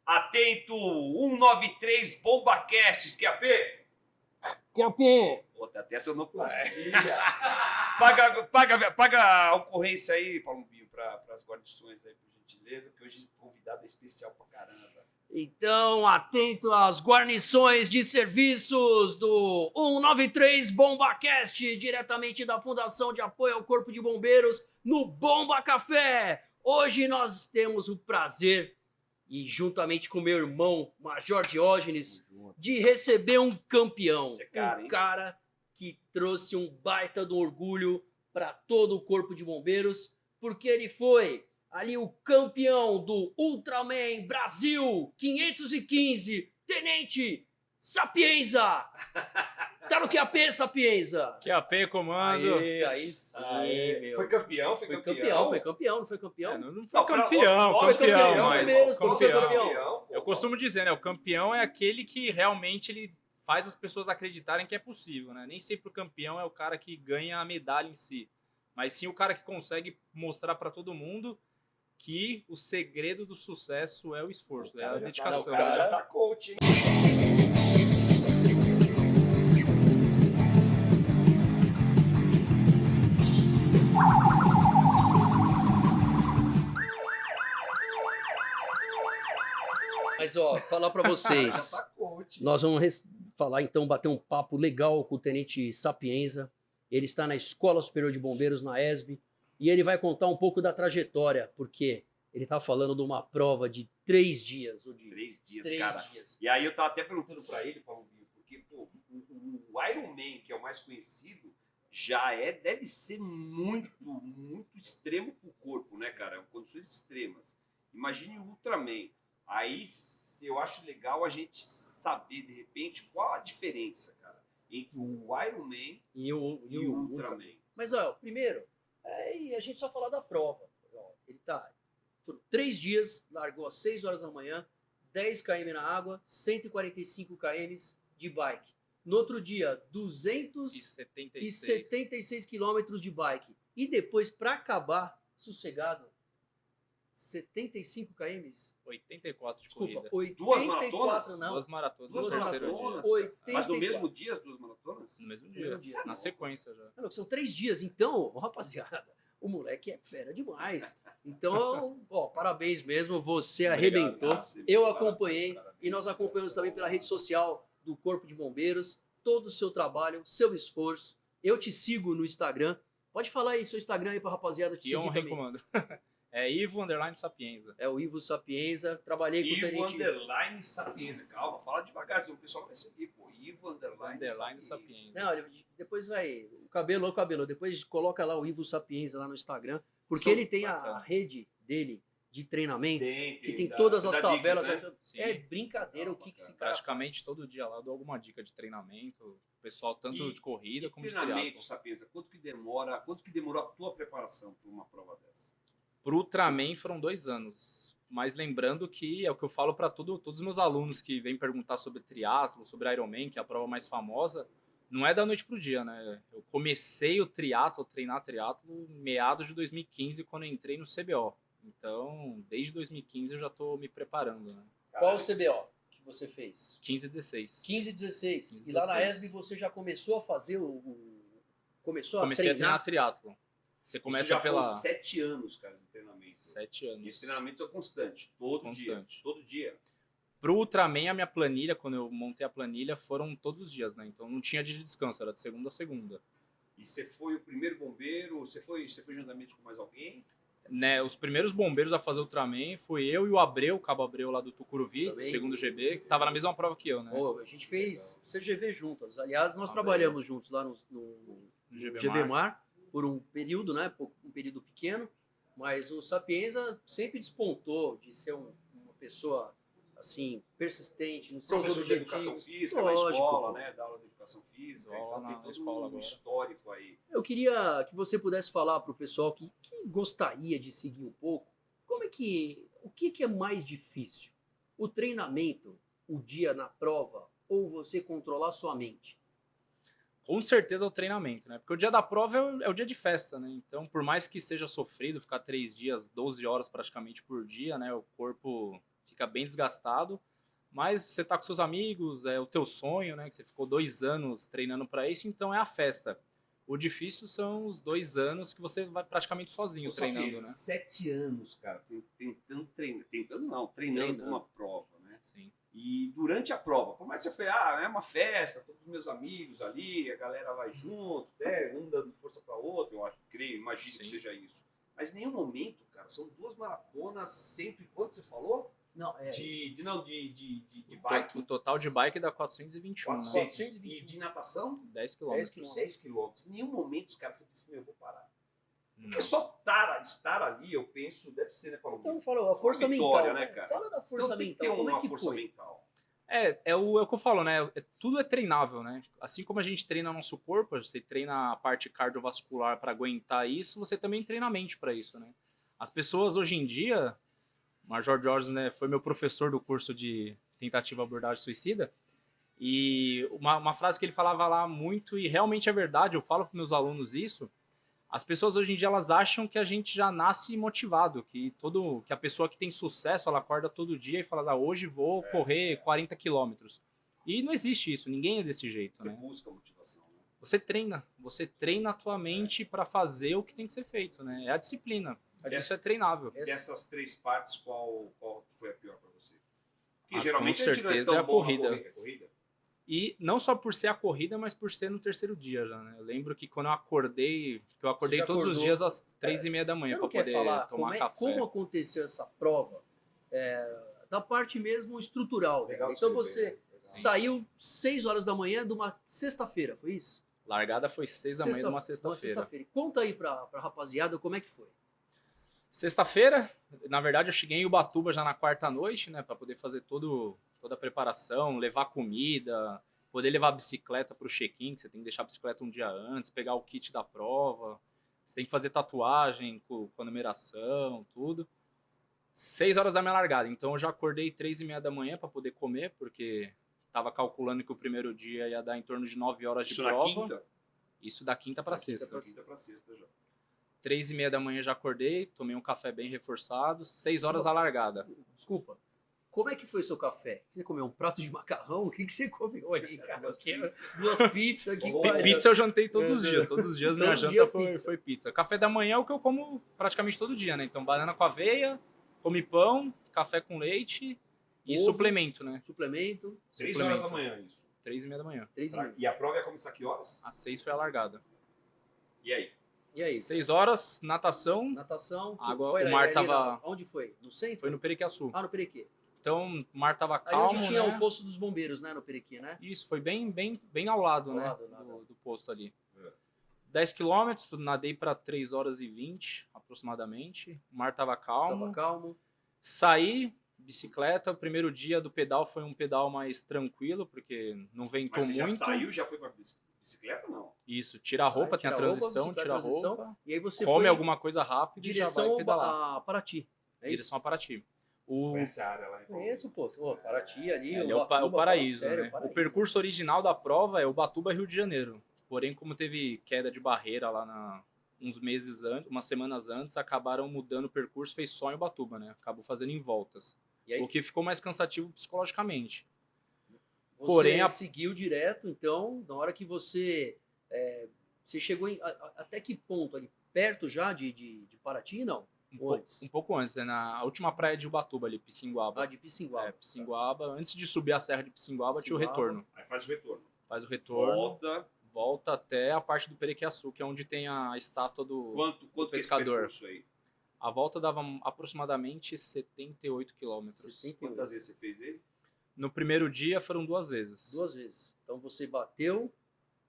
Atento 193 BombaCast, QAP. QAP. Pô, tá até sonoplastia. paga a ocorrência aí, Palombinho, para as guarnições aí, por gentileza, que hoje convidado é especial pra caramba. Então, atento às guarnições de serviços do 193 BombaCast, diretamente da Fundação de Apoio ao Corpo de Bombeiros, no Bomba Café. Hoje nós temos o prazer, e juntamente com meu irmão, Major Diógenes, de receber um campeão. Esse é cara, hein? Um cara que trouxe um baita do orgulho para todo o Corpo de Bombeiros, porque ele foi ali o campeão do Ultraman Brasil 515, Tenente Sapienza. Tá no QAP, Sapienza. QAP, comando. Aí sim, meu. Foi campeão, Foi campeão, não foi campeão? Não foi campeão, campeão. Eu costumo dizer, né? O campeão é aquele que realmente ele faz as pessoas acreditarem que é possível, né? Nem sempre o campeão é o cara que ganha a medalha em si, mas sim o cara que consegue mostrar para todo mundo que o segredo do sucesso é o esforço, é a dedicação. O cara já tá coach, hein? Mas ó, falar pra vocês, Já tá coach. nós vamos falar então, bater um papo legal com o Tenente Sapienza. Ele está na Escola Superior de Bombeiros, na ESB, e ele vai contar um pouco da trajetória, porque ele tá falando de uma prova de 3 dias. 3 dias, 3 cara. dias. E aí eu tava até perguntando pra ele, Palombinho, porque pô, o Iron Man, que é o mais conhecido, deve ser muito extremo pro corpo, né, cara? Condições extremas. Imagine o Ultraman. Aí eu acho legal a gente saber, de repente, qual a diferença, cara, entre o Iron Man E o Ultraman. Mas ó, primeiro, a gente só falar da prova. Ó, ele tá. Foram 3 dias, largou às 6 horas da manhã, 10 km na água, 145 km de bike. No outro dia, 276 km de bike. E depois, para acabar, sossegado, 75 km? 84 de Desculpa, corrida. 2 maratonas? Não. 2 maratonas Duas no terceiro maratonas? dia. 84. Mas no mesmo dia, as 2 maratonas? No mesmo dia, Dia. na sequência já. Não, são 3 dias. Então, ó, rapaziada, o moleque é fera demais. Então, ó, parabéns mesmo, você arrebentou. Eu acompanhei e nós acompanhamos também pela rede social do Corpo de Bombeiros, todo o seu trabalho, seu esforço. Eu te sigo no Instagram. Pode falar aí seu Instagram aí pra rapaziada te Que seguir honra, também. comando. É Ivo_Sapienza. É o Ivo Sapienza, trabalhei com o Tenente... Sapienza. Calma, fala devagarzinho, o pessoal vai seguir. Pô, Ivo Sapienza. Não, depois vai... O cabelo, depois coloca lá o Ivo Sapienza lá no Instagram, porque São ele tem bacana. a rede dele de treinamento, que tem da todas as Cidade tabelas. Dicas, né? Sim. É brincadeira o que esse cara Praticamente faz. todo dia lá eu dou alguma dica de treinamento. O pessoal tanto de corrida como de treinamento, triatlo. Sapienza, quanto que demorou a tua preparação para uma prova dessa? Pro Ultraman foram 2 anos. Mas lembrando que é o que eu falo para todos os meus alunos que vêm perguntar sobre triatlo, sobre Ironman, que é a prova mais famosa, não é da noite pro dia, né? Eu comecei o triatlo, treinar triatlo, meados de 2015, quando eu entrei no CBO. Então, desde 2015 eu já tô me preparando, né? Qual o CBO que você fez? 15 e 16. 15 e 16. 15 e E lá na 16. ESB você já começou a fazer Comecei a a treinar treinar triatlo. Você Isso começa já pela... foram 7 anos, cara, de treinamento. 7 anos. E esse treinamento é constante, todo dia. Todo dia. Pro Ultraman, a minha planilha, quando eu montei a planilha, foram todos os dias, né? Então não tinha dia de descanso, era de segunda a segunda. E você foi o primeiro bombeiro? Você foi juntamente com mais alguém? Né, os primeiros bombeiros a fazer Ultraman foi eu e o Abreu, o Cabo Abreu lá do Tucuruvi, Também. segundo GB, que tava na mesma prova que eu, né? Pô, a gente fez CGV juntos. Aliás, nós Ah, trabalhamos juntos lá no GB GB Mar por um período, né? Um período pequeno. Mas o Sapienza sempre despontou de ser uma pessoa assim persistente, no seu Professor de objetivo. educação física Lógico, na escola, pô. né? Da aula de educação física. Dou aula Então tem na todo escola um agora. histórico aí. Eu queria que você pudesse falar para o pessoal que gostaria de seguir um pouco, o que é mais difícil? O treinamento, o dia na prova, ou você controlar sua mente? Com certeza é o treinamento, né? Porque o dia da prova é o dia de festa, né? Então, por mais que seja sofrido ficar 3 dias, 12 horas praticamente por dia, né? O corpo fica bem desgastado, mas você tá com seus amigos, é o teu sonho, né? Que você ficou 2 anos treinando para isso, então é a festa. O difícil são os 2 anos que você vai praticamente sozinho treinando, né? 7 anos, cara, tentando treinar, treinando Treinando. uma prova, né? Sim. E durante a prova, por mais que você foi, é uma festa, todos os meus amigos ali, a galera vai junto, né? Um dando força para outro, imagino que Sim. seja isso. Mas em nenhum momento, cara, são 2 maratonas sempre, quanto você falou? Não, De bike. O total de bike dá 421, 400. né? 421. E de natação, 10 quilômetros. 10 quilômetros. Em nenhum momento os caras pensam, eu vou parar. Não. Porque só estar ali, eu penso, deve ser, né, Paulo? Então falou, a força vitória, mental. né, cara? Fala da força Então tem que ter mental. Como é uma que força foi? mental. É o que eu falo, né? Tudo é treinável, né? Assim como a gente treina nosso corpo, você treina a parte cardiovascular para aguentar isso, você também treina a mente para isso, né? As pessoas hoje em dia, o Major Jorge, né, foi meu professor do curso de tentativa abordagem suicida, e uma frase que ele falava lá muito, e realmente é verdade, eu falo para meus alunos isso, as pessoas hoje em dia elas acham que a gente já nasce motivado, que a pessoa que tem sucesso, ela acorda todo dia e fala, hoje vou correr 40 quilômetros. E não existe isso, ninguém é desse jeito, Você né? busca motivação, né? Você treina a tua mente para fazer o que tem que ser feito, né? É a disciplina. Isso é treinável. Dessas 3 partes, qual foi a pior para você? Porque Ah, geralmente com a gente não é certeza tão é a bom na corrida. corrida. E não só por ser a corrida, mas por ser no terceiro dia já, né? Eu lembro que quando eu acordei já todos os acordou? dias às 3h30 da Você manhã não para quer poder falar tomar café. como aconteceu essa prova? Da parte mesmo estrutural. Legal Então descrever, você né? saiu 6 horas da manhã de uma sexta-feira, foi isso? Largada foi 6h da manhã de uma sexta-feira. Conta aí pra rapaziada como é que foi. Sexta-feira, na verdade eu cheguei em Ubatuba já na quarta noite, né? Para poder fazer toda a preparação, levar comida, poder levar a bicicleta para o check-in, que você tem que deixar a bicicleta um dia antes, pegar o kit da prova, você tem que fazer tatuagem com a numeração, tudo. 6 horas da minha largada, então eu já acordei 3h30 da manhã para poder comer, porque estava calculando que o primeiro dia ia dar em torno de 9 horas de Isso prova. na quinta? Isso da quinta para sexta. Da quinta para sexta já. 3h30 da manhã já acordei, tomei um café bem reforçado, 6 horas a largada. Desculpa. Como é que foi o seu café? Você comeu um prato de macarrão? O que você comeu ali, cara? Duas pizzas. Pizza eu jantei todos os dias. Todos os dias minha janta pizza. foi pizza. Café da manhã é o que eu como praticamente todo dia, né? Então banana com aveia, come pão, café com leite e ovo, suplemento, né? Suplemento. 3 horas da manhã isso. 3h30 da manhã. 3h30. E a prova ia começar que horas? Às 6 foi a largada. E aí? 6 horas, natação. Natação. Água, foi o mar tava... Onde foi? No centro? Foi no Perequiaçu. No Perequê. Então o mar tava Aí calmo, onde tinha né? o posto dos bombeiros, né? No Perequê, né? Isso, foi bem ao lado, Ao né? lado. Do posto ali. 10 quilômetros, nadei para 3 horas e 20 aproximadamente. O mar tava calmo. Saí, bicicleta. O primeiro dia do pedal foi um pedal mais tranquilo, porque não ventou Mas você muito. já saiu, já foi pra bicicleta ou não? Isso, tira a roupa, tem a transição, tira a roupa. E aí você come foi alguma coisa rápida e já vai direção pedalar. a Paraty. É Direção a Paraty. Conhece a área lá em Conheço, pô. Paraty ali, É Ubatuba, o paraíso, fala sério, né? paraíso. O percurso original da prova é Ubatuba, Rio de Janeiro. Porém, como teve queda de barreira lá uns meses antes, umas semanas antes, acabaram mudando o percurso, fez só em Ubatuba, né? Acabou fazendo em voltas. E aí, O que ficou mais cansativo psicologicamente. você Porém, seguiu direto, então, na hora que você chegou até que ponto ali? Perto já de Paraty, não? Um pouco antes, né? Na última praia de Ubatuba ali, Pissinguaba. De Pissinguaba. Pissinguaba. Antes de subir a serra de Pissinguaba, tinha o retorno. Aí faz o retorno. Faz o retorno. Volta até a parte do Perequiaçu, que é onde tem a estátua do quanto pescador. Que é aí? A volta dava aproximadamente 78 quilômetros. Quantas vezes você fez ele? No primeiro dia foram 2 vezes. 2 vezes. Então você bateu,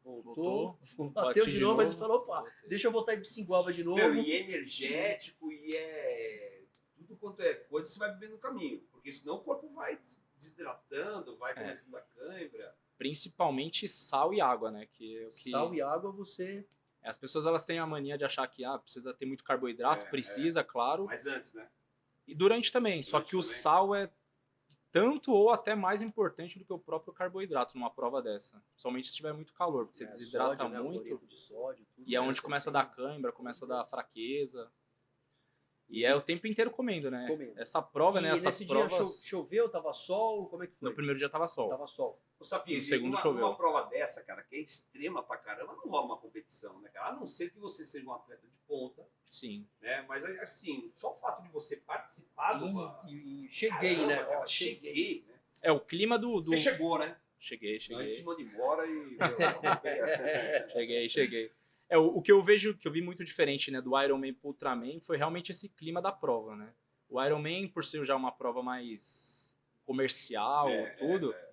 voltou, bateu bati de novo, mas você falou, opa, deixa eu voltar em Pissinguaba de novo. E é energético, e é tudo quanto é coisa, você vai bebendo no caminho. Porque senão o corpo vai desidratando, vai começando a cãibra. Principalmente sal e água, né? Sal e água você... As pessoas elas têm a mania de achar que precisa ter muito carboidrato, precisa, claro. Mas antes, né? E durante também. Só que o sal é tanto ou até mais importante do que o próprio carboidrato numa prova dessa. Somente se tiver muito calor, porque você desidrata sódio, muito. De sódio, tudo E é onde começa a dar cãibra, começa a dar fraqueza. E é o tempo inteiro comendo, né? Comendo. Essa prova, né? E Essas nesse provas... dia choveu, tava sol, como é que foi? No primeiro dia tava sol. Tava sol. O Sapinho, No segundo numa choveu. prova dessa, cara, que é extrema pra caramba, não rola uma competição, né, cara? A não ser que você seja um atleta de ponta, Sim. né? Mas, assim, só o fato de você participar de uma... E cheguei, Caramba, né? cara, Ó, cheguei, né? É, o clima do... Você chegou, né? Cheguei. Senão a gente manda embora e... Cheguei. É, o que eu vejo, que eu vi muito diferente, né, do Ironman pro Ultraman, foi realmente esse clima da prova, né? O Ironman, por ser já uma prova mais comercial,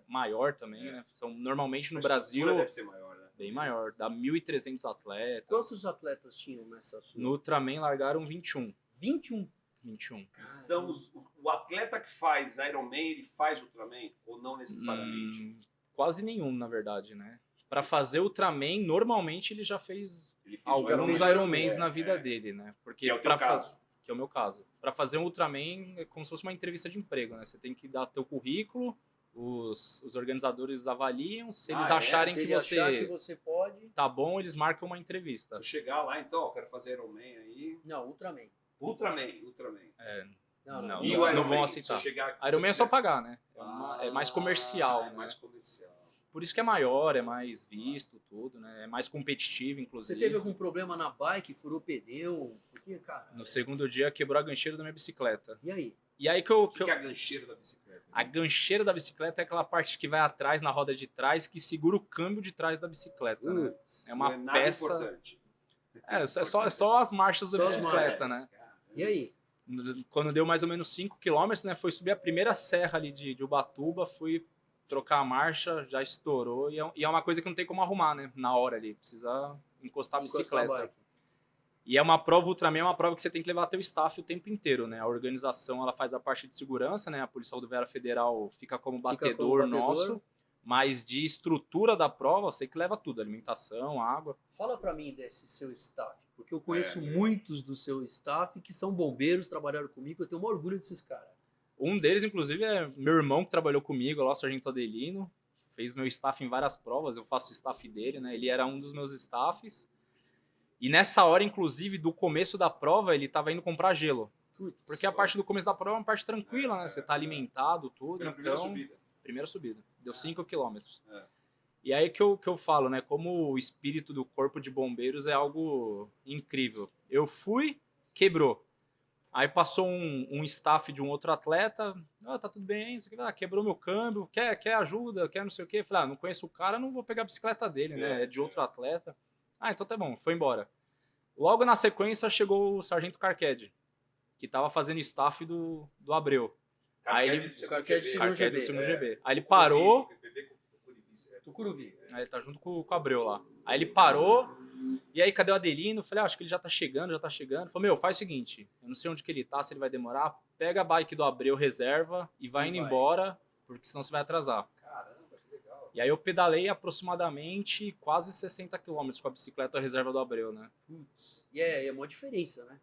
maior também, né? São, normalmente no A Brasil, estrutura deve ser maior, né? bem maior, dá 1.300 atletas. Quantos atletas tinham nessa sua? No Ultraman largaram 21. 21. 21. Que são o atleta que faz Ironman, ele faz Ultraman? Ou não necessariamente? Quase nenhum, na verdade, né? Para fazer Ultraman, normalmente ele já fez Ele fez alguns Ironman, Ironmans na vida dele, né? Porque Que é o teu pra caso. que é o meu caso. Para fazer um Ultraman é como se fosse uma entrevista de emprego, né? Você tem que dar teu currículo, os organizadores avaliam, se eles acharem Se que ele achar que você você pode... tá bom, eles marcam uma entrevista. Se eu chegar lá, então, eu quero fazer Ironman aí. Não, Ultraman. Ultraman. Não, E não o Ironman, vão se eu aceitar. chegar... Ironman é se só eu quiser- pagar, né? É mais comercial, É né? mais comercial. Por isso que é maior, é mais visto, tudo, né? É mais competitivo, Você inclusive. teve algum problema na bike, furou pneu? Porque, cara... No segundo dia quebrou a gancheira da minha bicicleta. E aí? E aí O que é a gancheira da bicicleta? A gancheira da bicicleta é aquela parte que vai atrás, na roda de trás, que segura o câmbio de trás da bicicleta, né? É uma Não é nada peça... importante. É só as marchas da Só as bicicleta, marchas. né? E aí? Quando deu mais ou menos 5 km, né? Foi subir a primeira serra ali de Ubatuba, fui trocar a marcha, já estourou. E é uma coisa que não tem como arrumar, né? Na hora ali. Precisa encostar a Encostar a bicicleta. bike. E é uma prova, Ultraman é uma prova que você tem que levar teu staff o tempo inteiro, né? A organização, ela faz a parte de segurança, né? A Polícia Rodoviária Federal fica como batedor nosso, mas de estrutura da prova, você que leva tudo, alimentação, água. Fala pra mim desse seu staff, porque eu conheço muitos do seu staff que são bombeiros, trabalharam comigo, eu tenho um orgulho desses caras. Um deles, inclusive, é meu irmão que trabalhou comigo lá, o Sargento Adelino, fez meu staff em várias provas, eu faço staff dele, né? Ele era um dos meus staffs. E nessa hora, inclusive, do começo da prova, ele estava indo comprar gelo. Porque a parte do começo da prova é uma parte tranquila, né? Você tá alimentado, tudo. Foi na então, primeira subida. Deu 5 quilômetros. É. E aí que eu falo, né? Como o espírito do corpo de bombeiros é algo incrível. Eu fui, quebrou. Aí passou um staff de um outro atleta. Tá tudo bem, isso aqui, quebrou meu câmbio, quer ajuda, quer não sei o quê. Eu falei, não conheço o cara, não vou pegar a bicicleta dele, né? É de outro atleta. Então tá bom, foi embora. Logo na sequência chegou o Sargento Carqued, que tava fazendo staff do Abreu. Aí ele do segundo GB. Aí ele parou. Tucuruvi. Aí ele tá junto com o Abreu lá. Aí ele parou. E aí, cadê o Adelino? Falei, acho que ele já tá chegando. Falei, faz o seguinte, eu não sei onde que ele tá, se ele vai demorar. Pega a bike do Abreu, reserva e vai indo embora, porque senão você vai atrasar. Caramba, que legal. E aí eu pedalei aproximadamente quase 60 km com a bicicleta reserva do Abreu, né? Putz. E é uma diferença, né?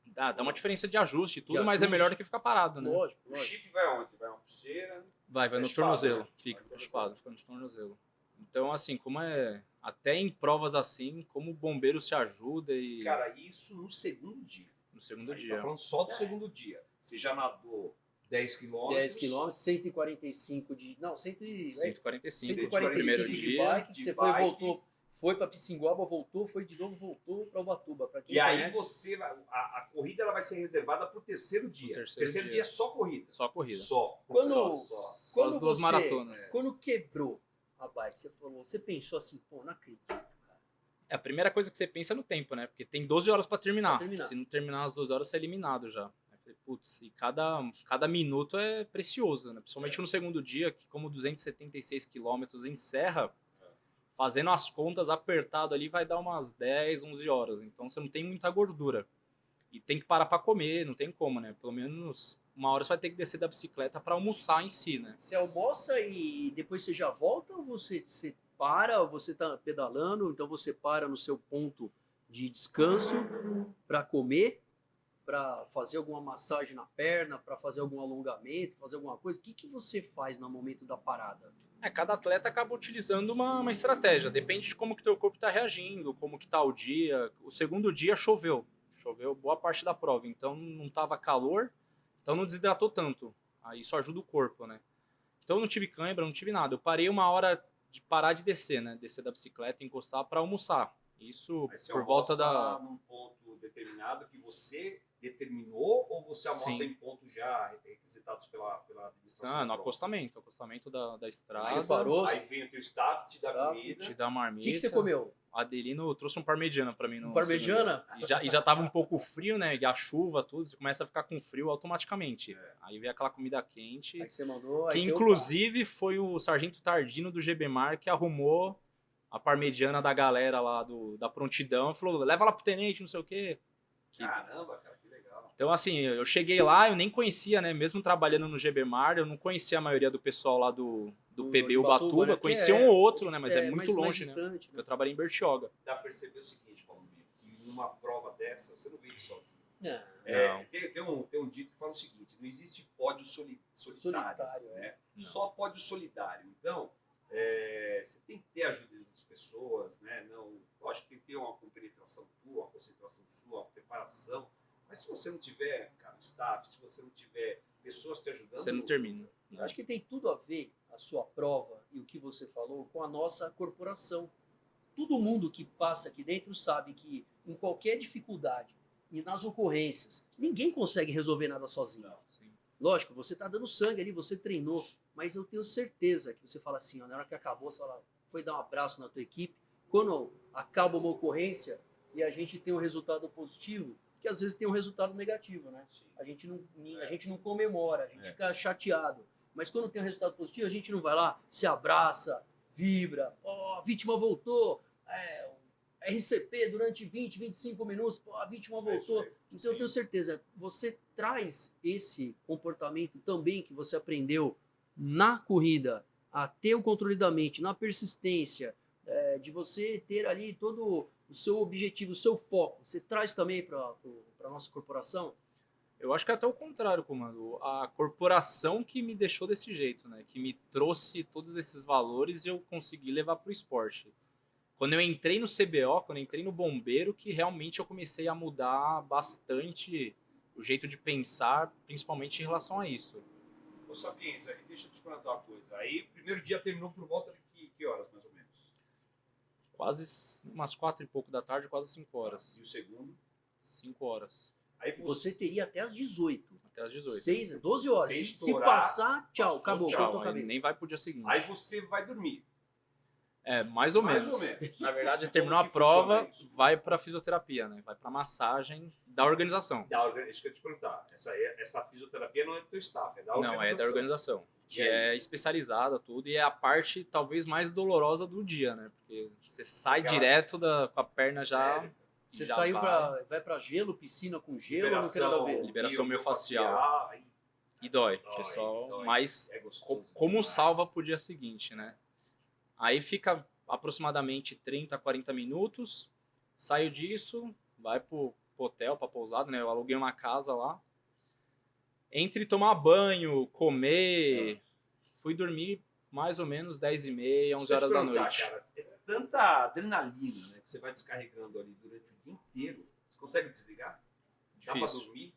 Dá uma diferença de ajuste e tudo, De mas é ajuste. melhor do que ficar parado, né? Lógico, O lógico. chip vai onde? Vai uma pulseira? Vai no chipado, tornozelo. né? Fica Vai no chipado, fica no tornozelo. Então, assim, como é... Até em provas assim, como o bombeiro se ajuda e... Cara, isso no segundo dia. No segundo A gente dia. tá falando só do segundo dia. Você já nadou 10 km. 10 km, 145 de... Não, 145 primeiro de dia. bike, que você foi e voltou. Foi pra Pissinguaba, voltou, foi de novo, voltou pra Ubatuba. Pra quem E aí conhece, você, a corrida ela vai ser reservada para o terceiro dia. Pro O terceiro terceiro dia. dia é só corrida. Só corrida. Só. Quando- Só. Só as duas maratonas. Quando quebrou a bike, você pensou assim, pô, não acredito, cara. A primeira coisa que você pensa é no tempo, né? Porque tem 12 horas pra terminar. Pra terminar. Se não terminar as 12 horas, você é eliminado já. Aí eu falei, putz, e cada minuto é precioso, né? Principalmente no segundo dia, que como 276 quilômetros em serra, fazendo as contas apertado ali, vai dar umas 10, 11 horas. Então você não tem muita gordura. E tem que parar pra comer, não tem como, né? Pelo menos uma hora você vai ter que descer da bicicleta pra almoçar em si, né? Você almoça e depois você já volta ou você para, você tá pedalando, então você para no seu ponto de descanso para comer, para fazer alguma massagem na perna, para fazer algum alongamento, fazer alguma coisa? O que você faz no momento da parada? Cada atleta acaba utilizando uma estratégia. Depende de como que teu corpo está reagindo, como que tá o dia. O segundo dia choveu Choveu boa parte da prova, então não tava calor, então não desidratou tanto. Aí isso ajuda o corpo, né? Então eu não tive cãibra, não tive nada. Eu parei uma hora de parar de descer, né? Descer da bicicleta, encostar para almoçar. Isso Aí você por volta da... num ponto determinado que você determinou ou você almoça Sim. em pontos já requisitados pela administração? Ah, da no prova? acostamento da estrada. Você parou? Aí vem o teu staff, te dá Staff, comida. Te dá O marmita. que você comeu? Adelino trouxe um parmegiana pra mim. Um parmegiana? E já tava um pouco frio, né? E a chuva, tudo. Você começa a ficar com frio automaticamente. Aí vem aquela comida quente. Aí você mandou. Que aí você, inclusive foi o Sargento Tardino do GBMar que arrumou a parmegiana da galera lá da prontidão. Falou, leva lá pro tenente, não sei o quê. Caramba, cara, que legal. Então, assim, eu cheguei lá, eu nem conhecia, né? Mesmo trabalhando no GBMar, eu não conhecia a maioria do pessoal lá do PB de Ubatuba. né? Conhecia Que um ou outro, né? Mas é muito mais longe, né? distante, né? Eu trabalhei em Bertioga. Dá pra perceber o seguinte, Paulo Miro, que numa prova dessa, você não vem sozinho. Não. Tem um dito que fala o seguinte, não existe pódio solitário, É. né? Só pódio solidário. Então, você tem que ter a ajuda das pessoas, né? Não, lógico que tem que ter uma compenetração tua, uma concentração sua, uma preparação, mas se você não tiver, cara, staff, se você não tiver pessoas te ajudando... Você não termina. Eu acho que tem tudo a ver, a sua prova e o que você falou, com a nossa corporação. Todo mundo que passa aqui dentro sabe que em qualquer dificuldade e nas ocorrências, ninguém consegue resolver nada sozinho. Sim. Lógico, você está dando sangue ali, você treinou, mas eu tenho certeza que você fala assim, ó, na hora que acabou, você fala, foi dar um abraço na tua equipe, quando acaba uma ocorrência e a gente tem um resultado positivo, que às vezes tem um resultado negativo, né? Sim. A gente não comemora, a gente fica chateado. Mas quando tem um resultado positivo, a gente não vai lá, se abraça, vibra, a vítima voltou, RCP durante 20, 25 minutos, a vítima voltou. Então eu tenho certeza, você traz esse comportamento também que você aprendeu na corrida, a ter o controle da mente, na persistência, de você ter ali todo o seu objetivo, o seu foco. Você traz também para a nossa corporação? Eu acho que é até o contrário, comando. A corporação que me deixou desse jeito, né? Que me trouxe todos esses valores e eu consegui levar para o esporte. Quando eu entrei no CBO, quando eu entrei no bombeiro, que realmente eu comecei a mudar bastante o jeito de pensar, principalmente em relação a isso. Ô Sapiens, aí, deixa eu te perguntar uma coisa. Aí, o primeiro dia terminou por volta de que horas, mais ou menos? quase umas 4 e pouco da tarde, quase 5 horas. E o segundo? 5 horas. Aí Você teria até as 18. Até as 18. 12 horas. Se Se estourar, passar, tchau, passou, acabou, tchau, cortou a Aí cabeça. nem vai pro dia seguinte. Aí você vai dormir. Mais ou Mais menos. ou menos. Na verdade, Como terminou a que prova, funciona isso? vai pra fisioterapia, né? Vai pra massagem da organização. Isso que eu ia te perguntar. Essa fisioterapia não é do teu staff, é da Não, é da organização. Que E aí? é especializada, tudo, e é a parte talvez mais dolorosa do dia, né? Porque você sai Aquela- direto com a perna já. Sério? Você já saiu vai. vai pra gelo, piscina com gelo, não tem nada a ver. Liberação miofascial. miofascial. Aí, E dói, Dói, pessoal. dói. Mas é gostoso como demais. salva pro dia seguinte, né? Aí fica aproximadamente 30, 40 minutos. Saio disso, vai pro hotel, pra pousada, né? Eu aluguei uma casa lá. Entre tomar banho, comer, fui dormir mais ou menos 10h30, 11 Deixa eu te horas da perguntar, noite. Cara, é tanta adrenalina, né, que você vai descarregando ali durante o dia inteiro. Você consegue desligar? Dá pra Difícil. dormir?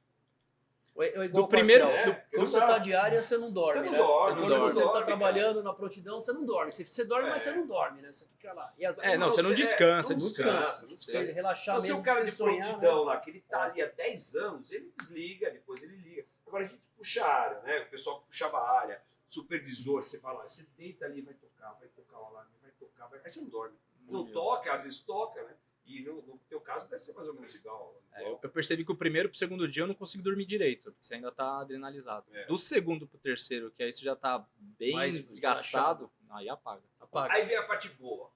É igual Do primeiro- quartel. É, Quando você tá diária, você não dorme, Você não né? dorme, Quando você não você dorme, tá cara. trabalhando na prontidão, você não dorme. Você dorme, mas É. você não dorme, né? Você fica lá. E assim, Não, você não você- descansa, não descansa. não Você relaxar Você é mesmo, um cara você de sonhar, prontidão né? lá, que ele tá ali há 10 anos, ele desliga, depois ele liga. Agora a gente puxa a área, né? O pessoal que puxava a área, supervisor, você fala, você deita ali, vai tocar o alarme, vai tocar, aí você não dorme. Não toca, às vezes toca, né? E no teu caso deve ser mais ou menos igual. Eu percebi que o primeiro pro segundo dia eu não consigo dormir direito, porque você ainda tá adrenalizado. É. Do segundo pro terceiro, que aí você já tá bem Mais desgastado, aí apaga. Apaga. Aí vem a parte boa.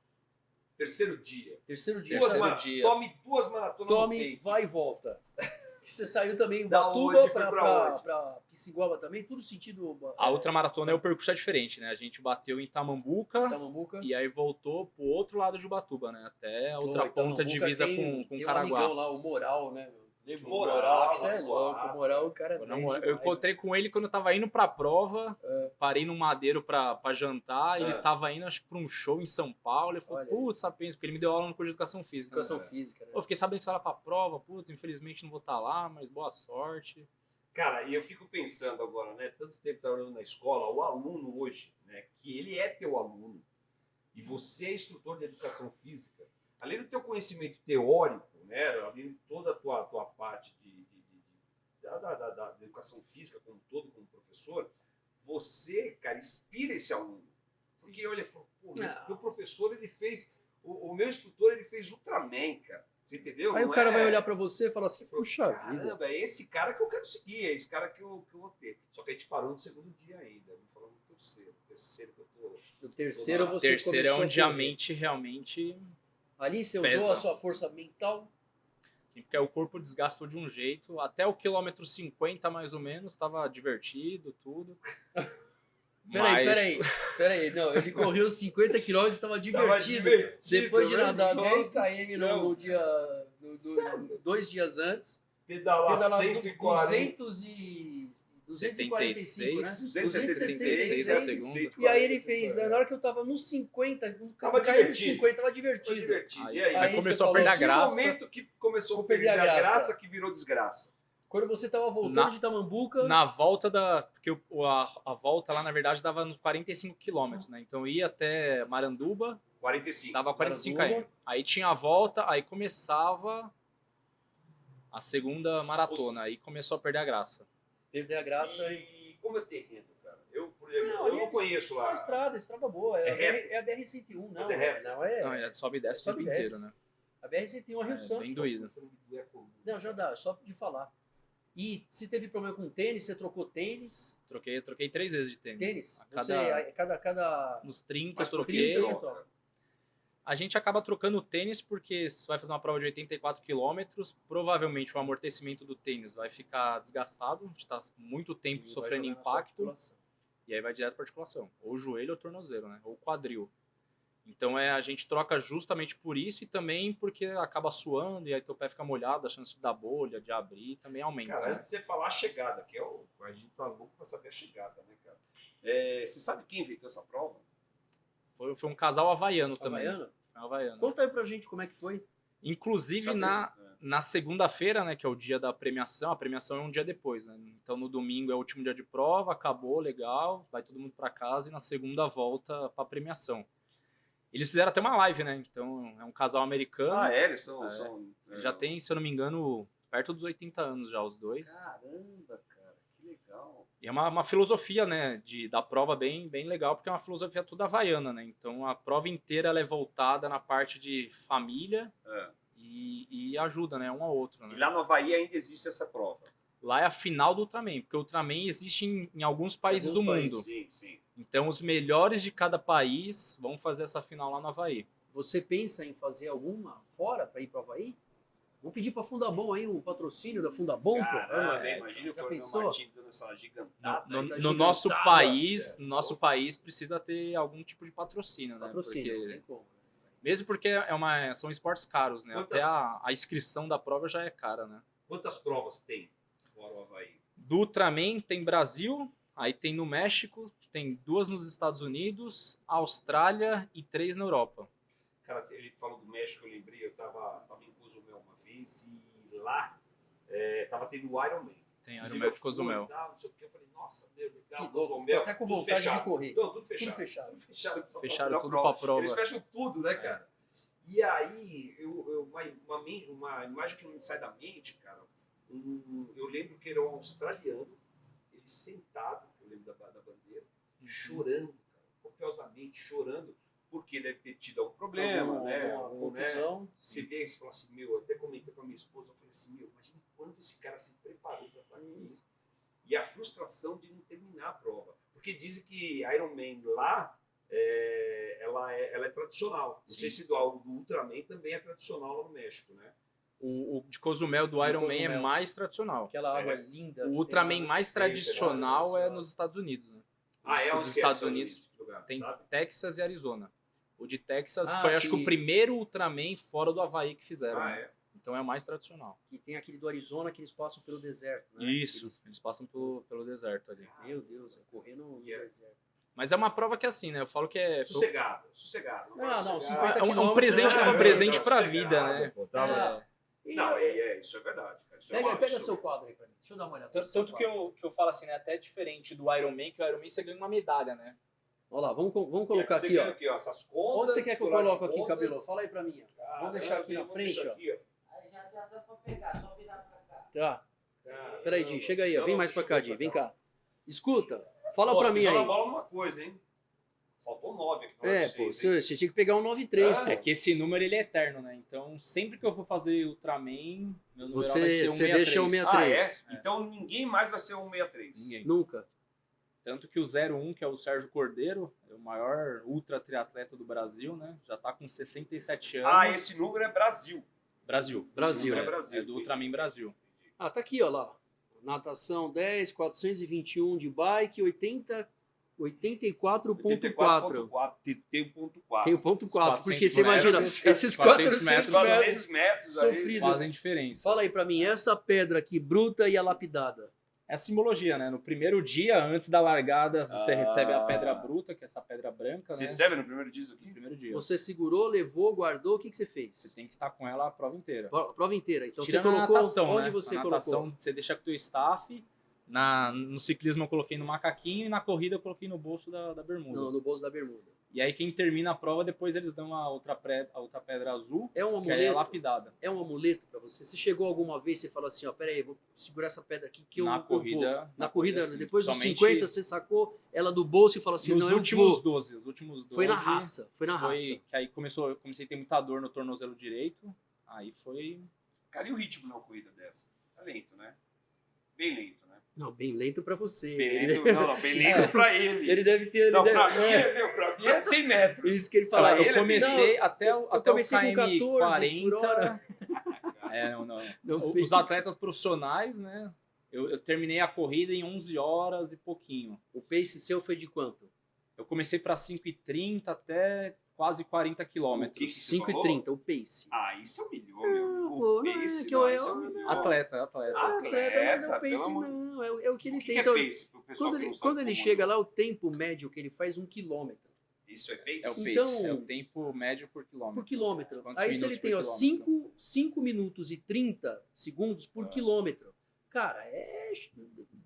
Terceiro dia. Terceiro dia. Terceiro dia. Tome 2 maratonas no Tome, peito. vai e volta. Você saiu também Da Ubatuba onde? Foi pra onde? pra Pisciguaba também, tudo sentido A outra maratona, o percurso é diferente, né? A gente bateu em Tamambuca Tamambuca. e aí voltou pro outro lado de Ubatuba, né? Até a outra Então, ponta Tamambuca divisa tem com um Caraguá. amigão lá, o Moral, né? Moral, que você é louco. claro. Moral, o cara é Não, 10 eu demais. encontrei com ele quando eu tava indo pra prova, parei no Madeiro pra jantar, ele É. tava indo, acho que pra um show em São Paulo, ele falou, Olha putz, sapiens, porque ele me deu aula no curso de Educação Física. Educação né? física, né? Eu fiquei sabendo que você era pra prova, putz, infelizmente não vou estar lá, mas boa sorte. Cara, e eu fico pensando agora, né? Tanto tempo trabalhando na escola, o aluno hoje, né? Que ele é teu aluno e você é instrutor de educação física, além do teu conhecimento teórico, né? Além de toda a tua parte da educação física como todo, como professor, você, cara, inspira esse aluno. Porque olha, pô, meu professor, ele fez, o meu instrutor, ele fez Ultraman, cara. Você entendeu? Aí Não o cara é- vai olhar pra você e falar assim, puxa vida. Caramba, é esse cara que eu quero seguir, é esse cara que eu vou ter. Só que a gente parou no segundo dia ainda, não falamos no terceiro que eu tô... No terceiro O você terceiro é começou onde a a correr. mente realmente... Ali você pesa. usou a sua força mental. Porque o corpo desgastou de um jeito, até o quilômetro 50 mais ou menos, tava divertido, tudo. Peraí. Não, ele correu 50 km e estava divertido. Depois de né? nadar Nossa, 10 km no não, dia... Sério? 2 dias antes. Pedalar Pedalar 140... 245, né? 276 a segunda. E aí ele fez, na hora que eu tava nos 50, Tava caiu de divertido. 50, tava Foi divertido. divertido. Aí- E aí? aí Aí começou você a perder a Que graça. momento que começou a Vou perder perder a a graça. graça que virou desgraça? Quando você tava voltando Na- de Tamambuca, Na volta da... Porque a volta lá, na verdade, dava nos 45 quilômetros, né? Então ia até Maranduba, 45. dava 45 Maranduba. km. Aí tinha a volta, aí começava a segunda maratona. Aí começou a perder a graça. perder a graça. E como é terreno, cara? Eu, por exemplo, Não, eu ali não conheço lá. estrada boa. É, É reto? é a BR-101, não. Mas é reto? Não, é. Não, sobe e desce o Sobe tempo e desce. inteiro, né? A BR-101 é Rio É, Santos. bem pô. doído. Não, já dá, só de falar. E se teve problema com tênis, você trocou tênis? Troquei 3 vezes de tênis. Tênis? A Você, cada Nos 30 Mas eu por troquei. 30 você troca. A gente acaba trocando o tênis porque você vai fazer uma prova de 84 quilômetros, provavelmente o amortecimento do tênis vai ficar desgastado, a gente está muito tempo E vai sofrendo jogar na sua impacto, articulação. e aí vai direto para articulação, ou joelho ou tornozelo, né? Ou quadril. Então a gente troca justamente por isso e também porque acaba suando e aí teu pé fica molhado, a chance de dar bolha, de abrir também aumenta. Cara, né? antes de você falar a chegada, que é o. A gente tá louco pra saber a chegada, né, cara? Você sabe quem inventou essa prova? Foi um casal havaiano também. Havaiano? Foi um havaiano. Conta aí pra gente como é que foi. Inclusive na segunda-feira, né, que é o dia da premiação, a premiação é um dia depois, né? Então no domingo é o último dia de prova, acabou, legal, vai todo mundo para casa e na segunda volta para premiação. Eles fizeram até uma live, né? Então é um casal americano. Ah, é? Eles são. Já tem, se eu não me engano, perto dos 80 anos já os dois. Caramba, cara, que legal. E é uma filosofia, né, da prova bem legal, porque é uma filosofia toda havaiana, né? Então a prova inteira ela é voltada na parte de família e ajuda, né, um ao outro. Né? E lá no Havaí ainda existe essa prova. Lá é a final do Ultraman, porque o Ultraman existe em alguns países do mundo. Sim, sim. Então os melhores de cada país vão fazer essa final lá no Havaí. Você pensa em fazer alguma fora para ir para o Havaí? Vamos pedir para Fundabom aí, um patrocínio da Fundabom. Caramba, imagina o já Coronel pensou? Martins dando essa gigantada. No nosso país precisa ter algum tipo de patrocínio, né? Patrocínio, não Porque, tem como. mesmo porque são esportes caros, né? Quantas- Até a inscrição da prova já é cara, né? Quantas provas tem fora o Havaí? Do Ultraman tem Brasil, aí tem no México, tem 2 nos Estados Unidos, Austrália e 3 na Europa. Cara, ele falou do México, eu lembrei, eu tava em Cozumel uma vez e lá tava tendo o Ironman. Tem Inclusive, Ironman eu de Cozumel. fui e tal, não sei o quê, eu falei, nossa, meu, legal, Que louco, Cozumel, ficou até com tudo vontade fechado. de correr. Não, tudo fechado. Tudo fechado. Tudo fechado. só Fecharam pra tudo pra prova. Eles fecham tudo, né, cara? E aí, uma imagem que não me sai da mente, cara, eu lembro que era um australiano, ele sentado, eu lembro da bandeira, chorando, cara, copiosamente chorando, porque deve ter tido algum problema, né? Uma Algum, né? contusão. Você vê e você fala assim, meu, eu até comentei com a minha esposa, eu falei assim, meu, imagina quanto esse cara se preparou para estar aqui. E a frustração de não terminar a prova. Porque dizem que Ironman lá, ela é tradicional. Não sei se do Ultraman também é tradicional lá no México, né? O de Cozumel do Ironman é Cozumel. mais tradicional. Aquela água linda. O que Ultraman tem lá. mais tradicional nossa, é nos Estados Unidos, né? É Os onde Estados que é? Unidos Que lugar, tem sabe? Texas e Arizona. O de Texas Ah, foi, acho que que- o primeiro Ultraman fora do Havaí que fizeram. Ah, né? é. Então é o mais tradicional. Que tem aquele do Arizona que eles passam pelo deserto, né? Isso, eles passam pelo deserto ali. Meu Deus, é correr no deserto. Mas é uma prova que é assim, né? Eu falo que é... Sossegado. Não, 50 É um quilômetros, presente, é um presente pra sossegado, vida, né? pô, Não, isso é verdade, cara. Isso é Pega, uma- pega isso- seu quadro aí pra mim. Deixa eu dar uma olhada. Tanto que eu falo assim, né? Até diferente do Ironman, que o Ironman você ganha uma medalha, né? Olha lá, vamos colocar Você aqui, ganha ó. aqui, ó. Essas contas. Onde você quer que eu buraco de coloque aqui, contas. Cabelo? Fala aí pra mim. Ó. Caramba, Vamos deixar aqui na vamos frente, deixar ó. aqui, ó. Aí já dá pra pegar, só virar pra cá. Tá. Caramba. Peraí, Di, chega aí, ó. Não, Vem não, mais pra deixa cá, eu Di. ver Vem pra cá. Escuta, fala Pô, pra você mim pisou aí. na bola numa coisa, hein? Faltou 9 aqui. É, pô, você tinha que pegar um 93, Ah, pô. É que esse número ele é eterno, né? Então, sempre que eu for fazer Ultraman, meu número Você- vai ser você deixa o 163. 63. Ah, é? Então ninguém mais vai ser 163. Ninguém. Nunca. Tanto que o 01, que é o Sérgio Cordeiro, é o maior ultra triatleta do Brasil, né? Já tá com 67 anos. Ah, esse número é Brasil. Brasil. Brasil. Esse número É Brasil. É do Ultraman Brasil. Ah, tá aqui, ó lá. Natação 10, 421 de bike, 84.4. 84.4. Tem um ponto 4. Tem o ponto 4, porque 400 você imagina, metros, esses 400 400 metros, metros. 400 metros aí. sofrido. Fazem diferença. Fala aí pra mim, essa pedra aqui, bruta e a lapidada. É a simbologia, né? No primeiro dia, antes da largada, você Ah. recebe a pedra bruta, que é essa pedra branca, Você né? recebe no primeiro dia isso No aqui? primeiro dia. Você segurou, levou, guardou, o que você Você fez? tem que estar com ela a prova inteira. Prova inteira. Então Tirando você colocou, a natação, onde né? você Na natação, colocou? você deixa com o teu staff. No ciclismo eu coloquei no macaquinho e na corrida eu coloquei no bolso da bermuda. No bolso da bermuda. E aí quem termina a prova, depois eles dão a outra pedra azul, É um que aí é amuleto? lapidada. É um amuleto pra você? Você chegou alguma vez e falou assim, ó, peraí, vou segurar essa pedra aqui que Na eu corrida- vou. na Na corrida, corrida, sim. depois dos Somente- 50, você sacou ela do bolso e falou assim, Nos não, eu últimos vou. 12, os últimos 12. Foi na raça, foi na raça. Que aí eu comecei a ter muita dor no tornozelo direito. Aí foi... Cara, e o ritmo numa corrida dessa? É lento, né? Bem lento, né? Não, bem lento pra você. Bem Ele- lento, não, bem lento pra ele. Ele deve ter... Não, ele pra deve- mim, pra mim é 100 metros. Isso que ele fala. Pra ele é eu comecei Não, até o comecei KM com 14 por 40. hora. Não fez. Os atletas profissionais, né? Eu terminei a corrida em 11 horas e pouquinho. O pace seu foi de quanto? Eu comecei para 5h30 até quase 40 O que quilômetros. que você 5h30, o pace. Ah, isso humilhou, meu. pô, O não é pace, que não, eu- isso humilhou. Atleta. Atleta, mas é o Atleta, pace pelo amor- não, é o que ele O que tem. é Então, pace? Pro pessoal quando que ele, não sabe quando ele como chega lá, o tempo médio que ele faz 1 quilômetro. Isso é pace? É o pace, Então- é o tempo médio por quilômetro. Por quilômetro. Quantos Aí se ele minutos tem por ó, quilômetro? 5 minutos e 30 segundos por quilômetro. Cara,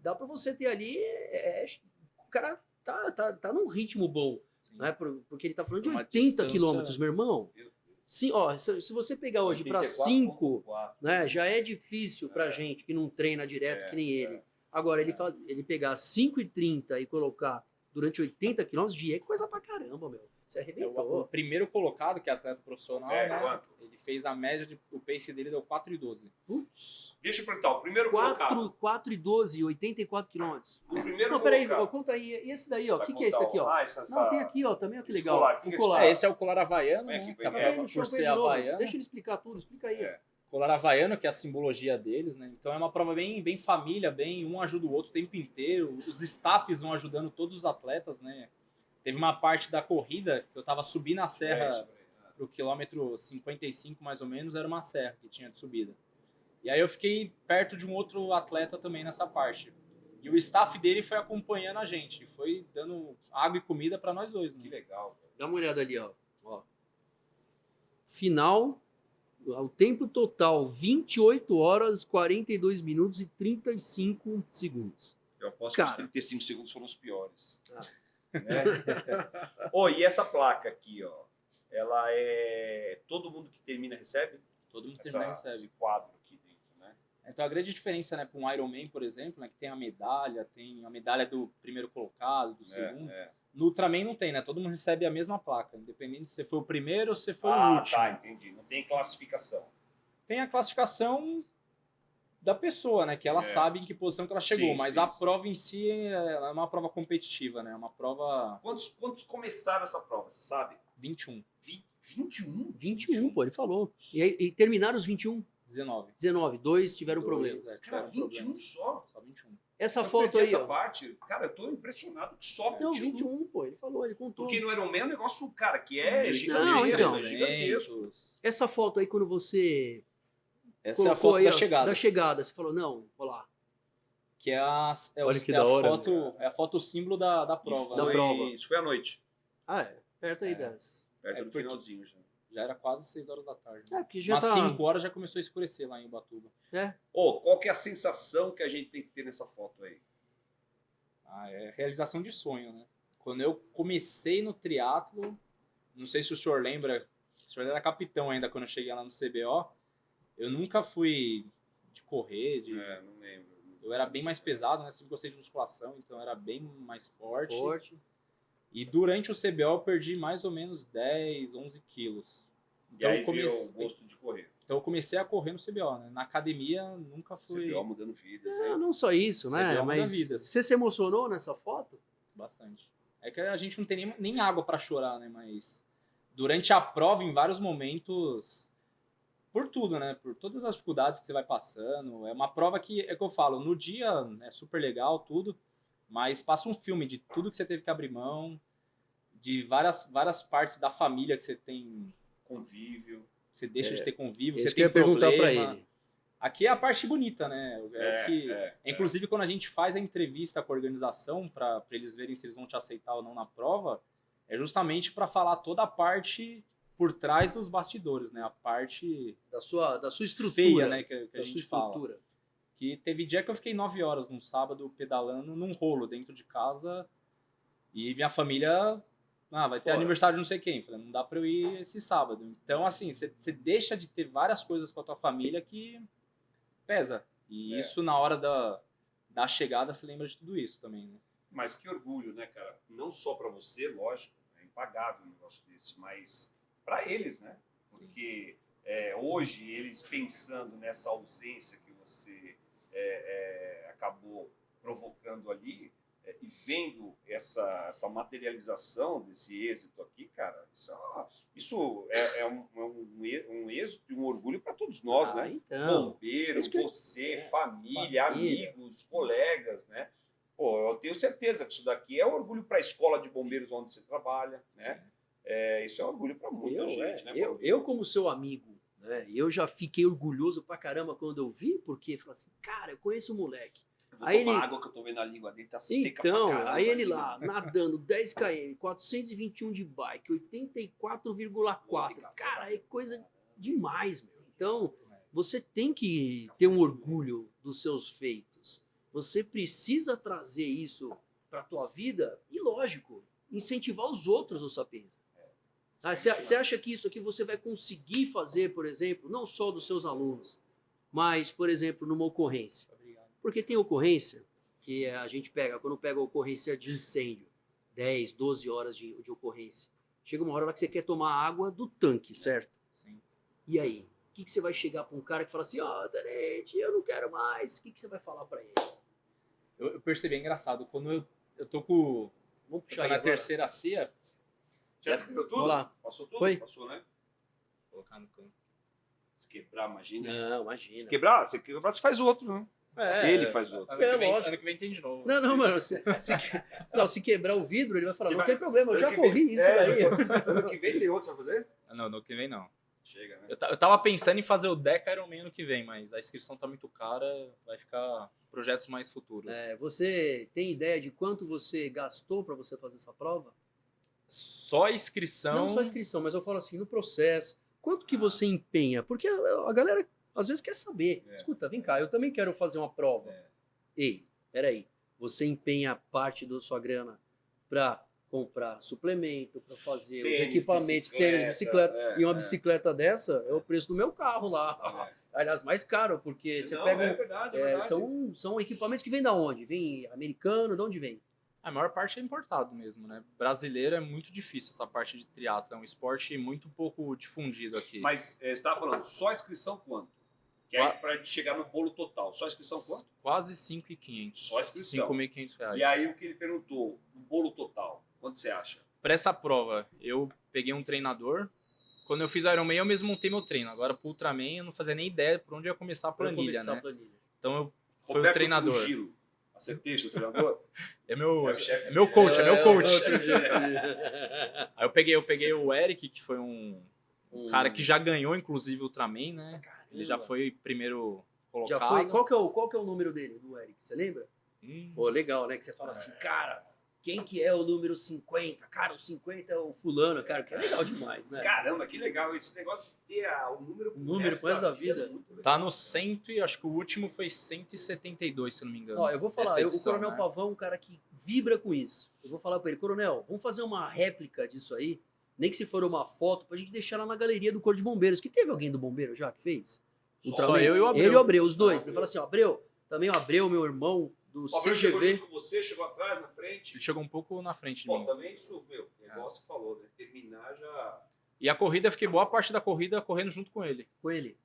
dá pra você ter ali. O cara tá num ritmo bom. Sim. Né? Porque ele tá falando de Uma 80 distância- quilômetros, meu irmão. Meu Deus. Sim, ó, se você pegar hoje para 5, né, já é difícil pra gente que não treina direto que nem ele. Agora, ele pegar 5h30 e colocar durante 80 quilômetros, é coisa pra caramba, meu. Você O arrebentou. primeiro colocado, que é atleta profissional, É, né? quanto? Ele fez a média o pace dele deu 4,12. Putz. Deixa eu perguntar, o primeiro colocado. 4,12, 84 quilômetros. O primeiro Não, peraí, colocado. ó, conta aí. E esse daí, ó? O Vai que é esse contar aqui, ó? Ah, essa- Não, tem aqui, ó, também, ó, que esse legal. colar, o que O é esse colar. Esse é o colar havaiano, Vem né? aqui, Que vem a aqui. Tá vendo? prova, Deixa eu por ver ser de novo. havaiana. Deixa ele explicar tudo, explica aí. É. Colar havaiano, que é a simbologia deles, né? Então é uma prova bem família, um ajuda o outro o tempo inteiro. Os staffs vão ajudando todos os atletas, né? Teve uma parte da corrida que eu tava subindo a serra É isso aí. pro quilômetro 55, mais ou menos, era uma serra que tinha de subida. E aí eu fiquei perto de um outro atleta também nessa parte. E o staff dele foi acompanhando a gente, foi dando água e comida para nós dois. Né? Que legal. Cara. Dá uma olhada ali, ó. Final, o tempo total, 28 horas, 42 minutos e 35 segundos. Eu aposto Cara. que os 35 segundos foram os piores. Ah. Né? Ô, e essa placa aqui, ó, ela é... Todo mundo que termina recebe? Todo mundo termina e Esse recebe. quadro aqui dentro, né? Então a grande diferença, né, para um Ironman, por exemplo, né, que tem a medalha do primeiro colocado, do segundo. No Ultraman não tem, né? Todo mundo recebe a mesma placa, independente se você foi o primeiro ou se você foi o último. Tá, entendi. Não tem classificação. Tem a classificação da pessoa, né? Que ela sabe em que posição que ela chegou, Sim, mas sim, a sim. prova em si é uma prova competitiva, né? É uma prova Quantos começaram essa prova, você sabe? 21, 21? 21, pô, ele falou. E terminaram os 21? 19. 19, 2 tiveram Dois, problemas. é. Cara, Tiveram 21 problemas. só. Só 21. Essa Eu foto perdi aí, essa ó. parte, cara, eu tô impressionado que só 21. Não, 21, pô, ele falou, ele contou. Porque no Ironman é um negócio, cara, que é Não, gigantesco, então. é gigantesco. Essa foto aí, quando você Essa é a colocou foto aí, da ó, chegada. Da chegada. Você falou, não, vou lá. Que é a, Olha que é da a hora, foto, é a foto símbolo da prova. Da né? prova. Isso foi à noite. Ah, é. Perto aí É. das... Perto É, do porque- finalzinho já. Já era quase 6 horas da tarde. É, porque já Umas tá... 5 horas já começou a escurecer lá em Ubatuba. É. Ô, qual que é a sensação que a gente tem que ter nessa foto aí? Ah, é realização de sonho, né? Quando eu comecei no triatlo, não sei se o senhor lembra, o senhor era capitão ainda quando eu cheguei lá no CBO, eu nunca fui de correr, Não lembro. eu era bem mais pesado, né? Sempre gostei de musculação, então eu era bem mais forte. E durante o CBO eu perdi mais ou menos 10, 11 quilos. E Então aí veio o gosto de correr. Então eu comecei a correr no CBO, né? Na academia nunca fui CBO mudando vidas. É, né? não só isso, né? CBO muda Mas vidas. você se emocionou nessa foto? bastante. É que a gente não tem nem água pra chorar, né? Mas durante a prova, em vários momentos, por tudo, né? Por todas as dificuldades que você vai passando. É uma prova que, é que eu falo, no dia é super legal, tudo, mas passa um filme de tudo que você teve que abrir mão, de várias partes da família que você tem Convívio. você deixa de ter convívio, Isso você que eu tem ia perguntar pra problema. ele. Aqui é a parte bonita, né? Inclusive, quando a gente faz a entrevista com a organização para eles verem se eles vão te aceitar ou não na prova, é justamente para falar toda a parte por trás dos bastidores, né? A parte Da sua estrutura. feia, né? Que a Da sua gente fala. estrutura. Que teve dia que eu fiquei 9 horas num sábado pedalando num rolo dentro de casa e minha família... vai ter Fora. aniversário de não sei quem. Falei, não dá pra eu ir esse sábado. Então, assim, você deixa de ter várias coisas com a tua família que pesa. E isso, na hora da chegada, você lembra de tudo isso também, né? Mas que orgulho, né, cara? Não só para você, lógico, é impagável um negócio desse, mas para eles, né? Porque hoje, eles pensando nessa ausência que você acabou provocando ali, e vendo essa materialização desse êxito aqui, cara, isso é um êxito e um orgulho para todos nós, né? Então. Bombeiro, Isso que- você, família, família. amigos, colegas, né? Pô, eu tenho certeza que isso daqui é orgulho para a escola de bombeiros onde você trabalha, né? Isso é orgulho para muita gente, né? Eu, como seu amigo, né, eu já fiquei orgulhoso pra caramba quando eu vi, porque falei assim, cara, eu conheço o moleque. Eu vou Aí tomar ele- água que eu tô vendo a língua dele, tá seca pra Então, caramba. aí ele ali, lá, nadando 10 km, 421 de bike, 84,4. Cara, é coisa demais, meu. Então, você tem que ter um orgulho dos seus feitos. Você precisa trazer isso pra tua vida e, lógico, incentivar os outros, ô Sapienza. Você acha que isso aqui você vai conseguir fazer, por exemplo, não só dos seus alunos, mas, por exemplo, numa ocorrência? Porque tem ocorrência que a gente pega, quando pega a ocorrência de incêndio, 10, 12 horas de ocorrência. Chega uma hora lá que você quer tomar água do tanque, certo? Sim. E aí? O que você vai chegar para um cara que fala assim, tenente, eu não quero mais. O que você vai falar para ele? Eu percebi, é engraçado, quando eu tô com... Vamos Eu puxar tô aí na agora. terceira ceia, Já escreveu tudo? Vamos lá. Passou tudo? Foi? Passou, né? vou colocar no canto. Se quebrar, imagina. Não, imagina. Se quebrar, você faz outro, né? Ele faz outro. lógico. Ano que vem tem de novo. Não, mano. Se quebrar o vidro, ele vai falar, Você não vai- tem problema, eu ano já que corri vem- isso daí. Ano que vem tem outro, você vai fazer? Não, ano que vem não. Chega, né? Eu tava pensando em fazer o Deca Ironman ano que vem, mas a inscrição tá muito cara, vai ficar projetos mais futuros. Você tem ideia de quanto você gastou para você fazer essa prova? Só a inscrição... Não só a inscrição, mas eu falo assim, no processo, quanto que você empenha? Porque a galera às vezes quer saber. Escuta, vem cá, eu também quero fazer uma prova. Ei, peraí, você empenha parte da sua grana para comprar suplemento, para fazer os Tênis, equipamentos, bicicleta, tênis, bicicleta. E uma bicicleta dessa é o preço do meu carro lá. Aliás, mais caro, porque você pega É verdade. são equipamentos que vêm da onde? Vem americano, de onde vem? A maior parte é importado mesmo, né? Brasileiro é muito difícil essa parte de triatlo, é um esporte muito pouco difundido aqui. Mas você estava falando, só a inscrição quanto? Que é para chegar no bolo total. Só a inscrição quanto? Quase 5.500. Só a inscrição. 5.500 reais. E aí o que ele perguntou, o bolo total, quanto você acha? Para essa prova, eu peguei um treinador. Quando eu fiz o Ironman, eu mesmo montei meu treino. Agora, pro Ultraman, eu não fazia nem ideia por onde ia começar a planilha, né? Então, foi o Roberto treinador. Trujillo. Acertei o treinador? É meu, É o chefe é meu coach, é meu coach. outro jeito. Aí eu peguei o Eric, que foi um cara que já ganhou, inclusive, o Ultraman, né? Ele já foi primeiro colocado. Já foi? Qual que é o número dele, do Eric? Você lembra? Pô, legal, né? Que você fala assim, cara, quem que é o número 50? Cara, o 50 é o fulano, cara, que é legal demais, né? Caramba, que legal esse negócio de ter o número pro resto da vida. é muito legal. Tá no 100 e acho que o último foi 172, se não me engano. Ó, eu vou falar, Essa edição, o Coronel né? Pavão é um cara que vibra com isso. Eu vou falar pra ele, Coronel, vamos fazer uma réplica disso aí, nem que se for uma foto, pra gente deixar lá na galeria do Corpo de Bombeiros. Que teve alguém do Bombeiro já que fez? Só eu e o Abreu. Ele e o Abreu, os dois. Abreu. Ele fala assim, ó, Abreu, também o Abreu, meu irmão, do O Abreu chegou CGV. junto com você, chegou atrás, na frente. Ele chegou um pouco na frente de Bom, mim. também isso, meu, igual você falou, né? Terminar já... E a corrida, eu fiquei boa parte da corrida correndo junto com ele. Com ele.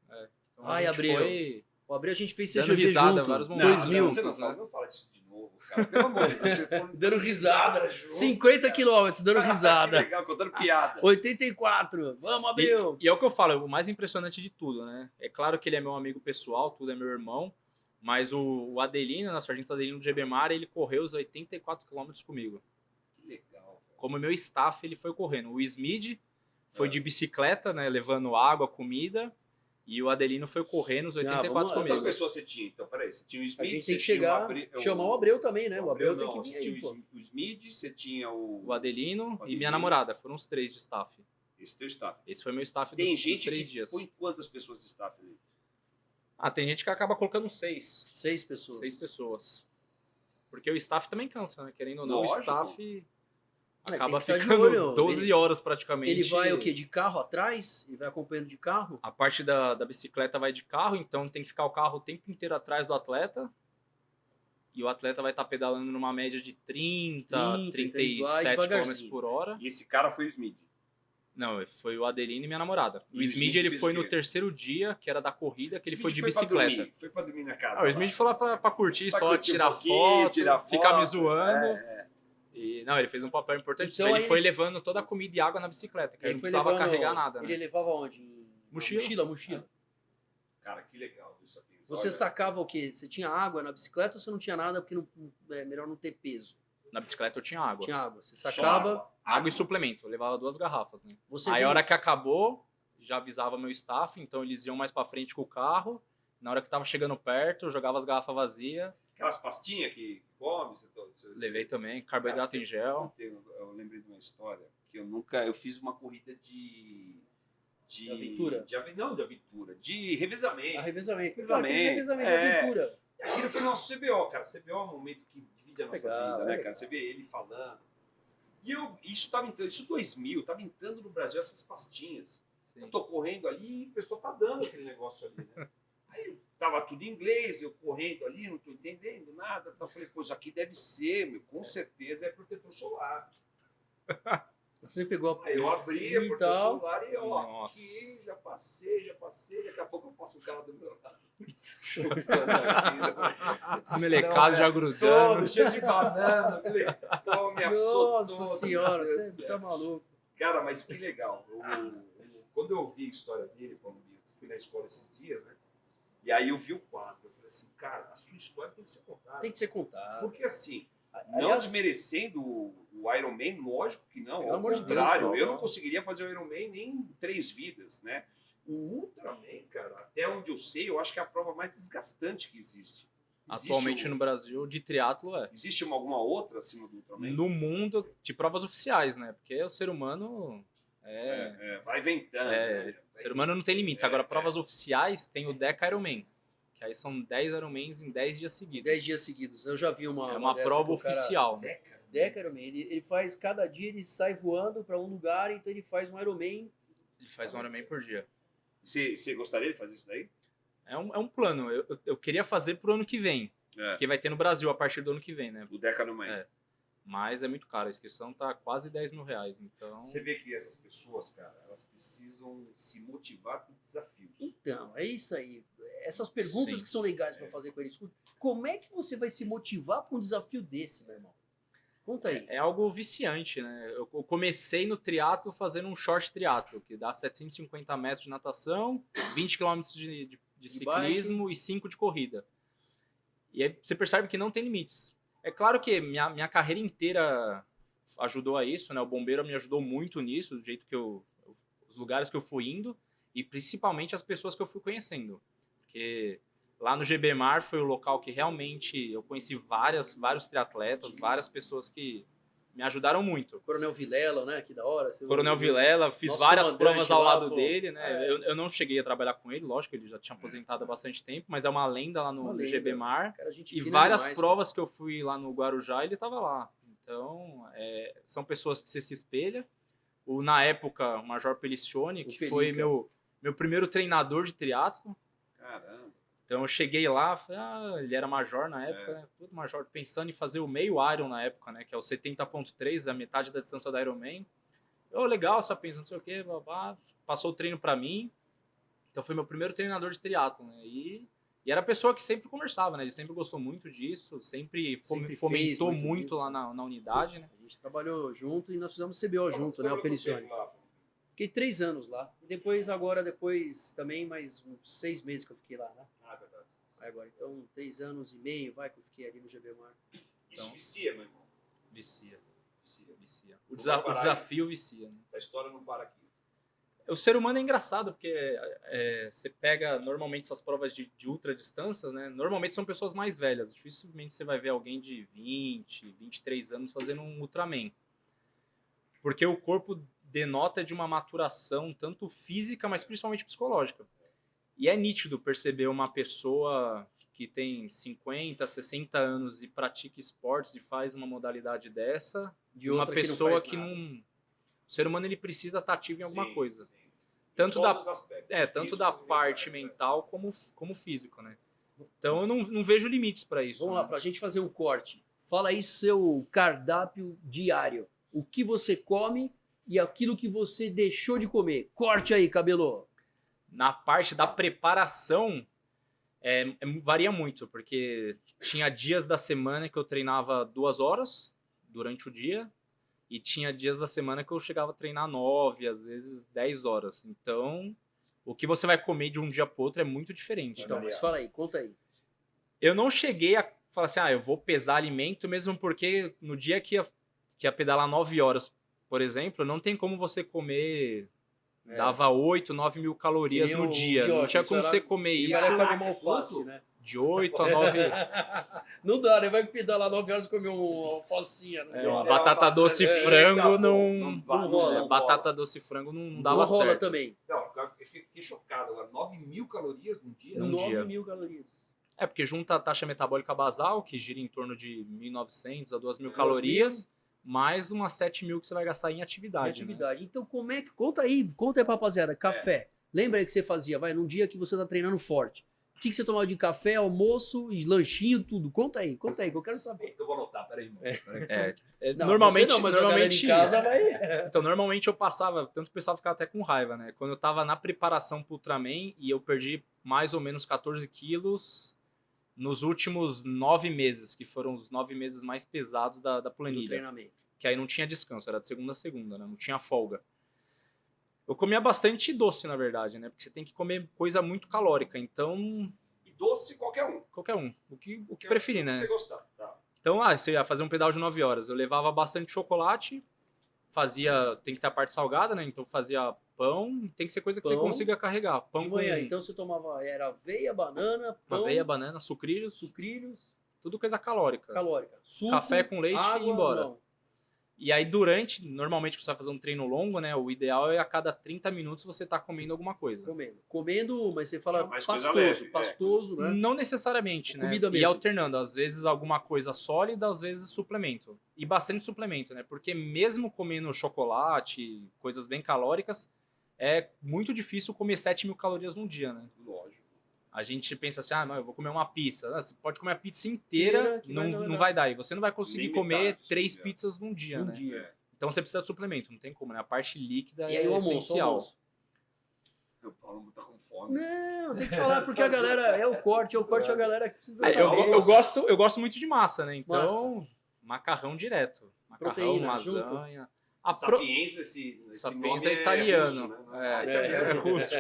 Então, Ai, a gente Abreu. foi... O Abreu a gente fez Dando CGV risada junto, vários momentos. 2000. Você não fala disso de novo, cara. Pelo amor de Deus. Você for Dando risada. junto, 50 cara. quilômetros, dando Que risada. legal, contando piada. 84, vamos, Abreu. E é o que eu falo, o mais impressionante de tudo, né? É claro que ele é meu amigo pessoal, tudo é meu irmão, mas o Adelino, na Sargento Adelino do GBMar, ele correu os 84 quilômetros comigo. Que legal. Como meu staff, ele foi correndo. O Smid foi de bicicleta, né? Levando água, comida. E o Adelino foi correndo os 84 vamos lá. comigo. Quantas pessoas você tinha? Então, peraí. Você tinha o A Smith, gente você tem que tinha chegar, chamar o Abreu também, né? O Abreu tem não, que você vir aí, pô. tinha o Smith, você tinha O Adelino e Adelino. minha namorada. Foram os 3 de staff. esse teu staff. Esse foi meu staff Tem dos gente 3 que dias. põe quantas pessoas de staff ali? Ah, tem gente que acaba colocando 6. 6 pessoas. 6 pessoas. Porque o staff também cansa, né? Querendo ou não, Lógico. o staff tem acaba que ficar de ficando olho. 12 horas praticamente. Ele vai o quê? De carro atrás? Ele vai acompanhando de carro? A parte da bicicleta vai de carro, então tem que ficar o carro o tempo inteiro atrás do atleta. E o atleta vai estar pedalando numa média de 30 então ele vai 37 km devagarzinho. por hora. E esse cara foi o Smith. Não, foi o Adelino e minha namorada. E O o Smith Smith ele fez foi o no quê? terceiro dia, que era da corrida, que ele foi de Pra bicicleta. dormir, foi pra dormir na casa. Ah, o lá. Smith foi lá pra curtir, Pra só curtir um tirar, pouquinho, foto, tirar ficar me foto, zoando. é. E, não, ele fez um papel importante. Então, ele aí foi ele- levando toda a comida e água na bicicleta, que aí Ele não foi precisava levando- carregar nada, né? Ele levava onde? Mochila. Mochila. Cara, que legal isso aqui. Você Olha, sacava o quê? Você tinha água na bicicleta ou você não tinha nada porque é melhor não ter peso? Na bicicleta eu tinha água. Tinha água. Você só sacava, Água e suplemento. Eu levava 2 garrafas, né? você Aí vinha- a hora que acabou, já avisava meu staff, então eles iam mais pra frente com o carro. Na hora que tava chegando perto, eu jogava as garrafas vazias. Aquelas pastinhas que come, você Levei também carboidrato em gel. Eu lembrei de uma história que eu fiz uma corrida de aventura? Não, de aventura, de revezamento. revezamento. Revezamento, Revezamento, é. aventura. E aquilo foi nosso CBO, cara. CBO é um momento que divide a nossa Legal, vida, né, legal. cara? Você vê ele falando. E isso tava entrando, isso 2000, tava entrando no Brasil essas pastinhas. Sim. Eu tô correndo ali e o pessoal tá dando aquele negócio ali, né? Aí tava tudo em inglês, eu correndo ali, não tô entendendo nada. Então eu falei, pô, isso aqui deve ser, meu, com certeza é protetor solar. Você pegou a... Aí eu abri a E protetor tal. solar e ó, Nossa. aqui, já passei, daqui a pouco eu passo o carro do meu lado. Chupando aqui, O melecado já grudando. todo, cheio de banana. Pô, me assotou. Nossa senhora, meu Deus do você céu. tá maluco. Cara, mas que legal. Quando eu ouvi a história dele, Paulo Bito, fui na escola esses dias, né? E aí eu vi o quadro. Eu falei assim, cara, a sua história tem que ser contada. Tem que ser contado. Porque assim, não Aliás, desmerecendo o Iron Man, lógico que não. Pelo Ao amor de Deus, contrário, não, eu não. não conseguiria fazer o Iron Man nem em 3 vidas, né? O Ultraman, cara, até onde eu sei, eu acho que é a prova mais desgastante que existe. Atualmente no Brasil, de triatlo é. Existe alguma outra acima do Ultraman? No mundo, de provas oficiais, né? Porque o ser humano vai inventando. né? o ser humano não tem limites. Agora, provas oficiais tem o Deca Ironman. Que aí são 10 Ironmans em 10 dias seguidos. 10 dias seguidos. Eu já vi uma. É uma dessa prova que o cara- oficial. Né? Deca. Deca Ironman. Ele faz cada dia, ele sai voando pra um lugar, então ele faz um Ironman. Ele faz um Ironman por dia. Você gostaria de fazer isso daí? É um plano. Eu queria fazer pro ano que vem. É. Porque vai ter no Brasil a partir do ano que vem, né? O Deca no Man. É. Mas é muito caro. A inscrição tá quase 10 mil reais. Então, Você vê que essas pessoas, cara, elas precisam se motivar com desafios. Então, é isso aí. Essas perguntas Sim. que são legais pra fazer com ele. Escuta, como é que você vai se motivar pra um desafio desse, meu irmão? Conta aí. é algo viciante, né? Eu comecei no triatlo fazendo um short triatlo, que dá 750 metros de natação, 20 km de ciclismo e 5 de corrida. E aí você percebe que não tem limites. É claro que minha carreira inteira ajudou a isso, né? O bombeiro me ajudou muito nisso, do jeito que os lugares que eu fui indo. e principalmente as pessoas que eu fui conhecendo. Porque lá no GB Mar foi o local que realmente eu conheci vários triatletas, várias pessoas que me ajudaram muito. Coronel Vilela, né? Que da hora. Coronel Vilela, fiz Nosso várias comandante provas ao lá, lado pô. dele, né? Eu não cheguei a trabalhar com ele, lógico, ele já tinha aposentado há bastante tempo, mas é uma lenda lá Uma no lenda. GB Mar. Cara, gente E fina várias demais, provas que eu fui lá no Guarujá, ele estava lá. Então, são pessoas que você se espelha. Na época, o Major Pelicione, que foi meu primeiro treinador de triatlo. Caramba. Então eu cheguei lá, falei, ele era major na época, né? Tudo major, pensando em fazer o meio Iron na época, né? Que é o 70.3, a metade da distância da Ironman. Legal, Sapiens, não sei o quê, babá. Passou o treino para mim. Então foi meu primeiro treinador de triatlo, né? E era a pessoa que sempre conversava, né? Ele sempre gostou muito disso, sempre fomentou muito lá na unidade, né? A gente trabalhou junto e nós fizemos CBO junto, né? O Pelicione. Fiquei 3 anos lá. E depois também mais uns 6 meses que eu fiquei lá, né? Ah, verdade. Agora, então, 3 anos e meio, que eu fiquei ali no GB Mar. Isso Então, vicia, meu irmão. Vicia. O Não vai parar desafio vicia, né? Essa história não para aqui. O ser humano é engraçado, porque você pega normalmente essas provas de ultra distâncias, né? Normalmente são pessoas mais velhas. Dificilmente você vai ver alguém de 20, 23 anos fazendo um Ultraman. Porque o corpo denota de uma maturação tanto física, mas principalmente psicológica. E é nítido perceber uma pessoa que tem 50, 60 anos e pratica esportes e faz uma modalidade dessa, de uma pessoa que não... O ser humano ele precisa estar ativo em alguma coisa. Sim. Tanto Físicos da e parte mental como físico, né? Então eu não vejo limites para isso. Vamos lá, pra gente fazer um corte. Fala aí seu cardápio diário. O que você come e aquilo que você deixou de comer. Corte aí, Cabelo. Na parte da preparação, varia muito, porque tinha dias da semana que eu treinava 2 horas durante o dia, e tinha dias da semana que eu chegava a treinar 9, às vezes 10 horas. Então, o que você vai comer de um dia para outro é muito diferente. Então, mas fala aí, conta aí. Eu não cheguei a falar assim, eu vou pesar alimento, mesmo porque no dia que ia pedalar 9 horas, por exemplo, não tem como você comer... Dava 8, 9 mil calorias no dia. Não tinha como você comer isso. E come uma alface, né? De 8 a 9... Não dá, né? Vai pedalar 9 horas e comer uma alfacinha. Né? Uma batata doce frango não rola. Batata doce frango não dava não rola certo. também. Não, eu fiquei chocado agora. 9.000 calorias num dia? 9.000 calorias. Porque junta a taxa metabólica basal, que gira em torno de 1.900 a 2.000 calorias, mais umas 7.000 que você vai gastar em atividade. Né? Então, como é que... Conta aí pra rapaziada. Café. Lembra aí que você fazia, num dia que você tá treinando forte. O que você tomava de café, almoço, e lanchinho, tudo? Conta aí, que eu quero saber. Eu vou anotar, peraí, irmão. Não, normalmente, mas em casa vai... Então, normalmente eu passava, tanto o pessoal ficava até com raiva, né? Quando eu tava na preparação pro Ultraman e eu perdi mais ou menos 14 quilos nos últimos 9 meses, que foram os 9 meses mais pesados da planilha. Do treinamento. Que aí não tinha descanso, era de segunda a segunda, né? Não tinha folga. Eu comia bastante doce, na verdade, né? Porque você tem que comer coisa muito calórica, então... E doce qualquer um. Qualquer um. O que preferir, né? O que você gostar. Tá. Então, você ia fazer um pedal de 9 horas. Eu levava bastante chocolate, tem que ter a parte salgada, né? Então fazia pão, tem que ser coisa que você consiga carregar. Pão de manhã, então você tomava, era aveia, banana, pão... Aveia, banana, sucrilhos, tudo coisa calórica. Suco, café com leite água, e ir embora. Não. E aí normalmente que você vai fazer um treino longo, né? O ideal é a cada 30 minutos você tá comendo alguma coisa. Comendo, mas você fala pastoso, né? Não necessariamente, né? Comida mesmo. E alternando, às vezes alguma coisa sólida, às vezes suplemento. E bastante suplemento, né? Porque mesmo comendo chocolate, coisas bem calóricas, é muito difícil comer 7.000 calorias num dia, né? Lógico. A gente pensa assim, não, eu vou comer uma pizza. Você pode comer a pizza inteira, não vai dar. E você não vai conseguir comer 3 pizzas num dia, né? Então você precisa de suplemento, não tem como, né? A parte líquida é essencial. O Paulo tá com fome. Não, tem que falar porque a galera, é o corte a galera que precisa saber. Eu gosto muito de massa, né? Então, macarrão direto. Macarrão, proteína, lasanha. Sapiens, esse Sapiens nome é italiano. russo, né? É russo.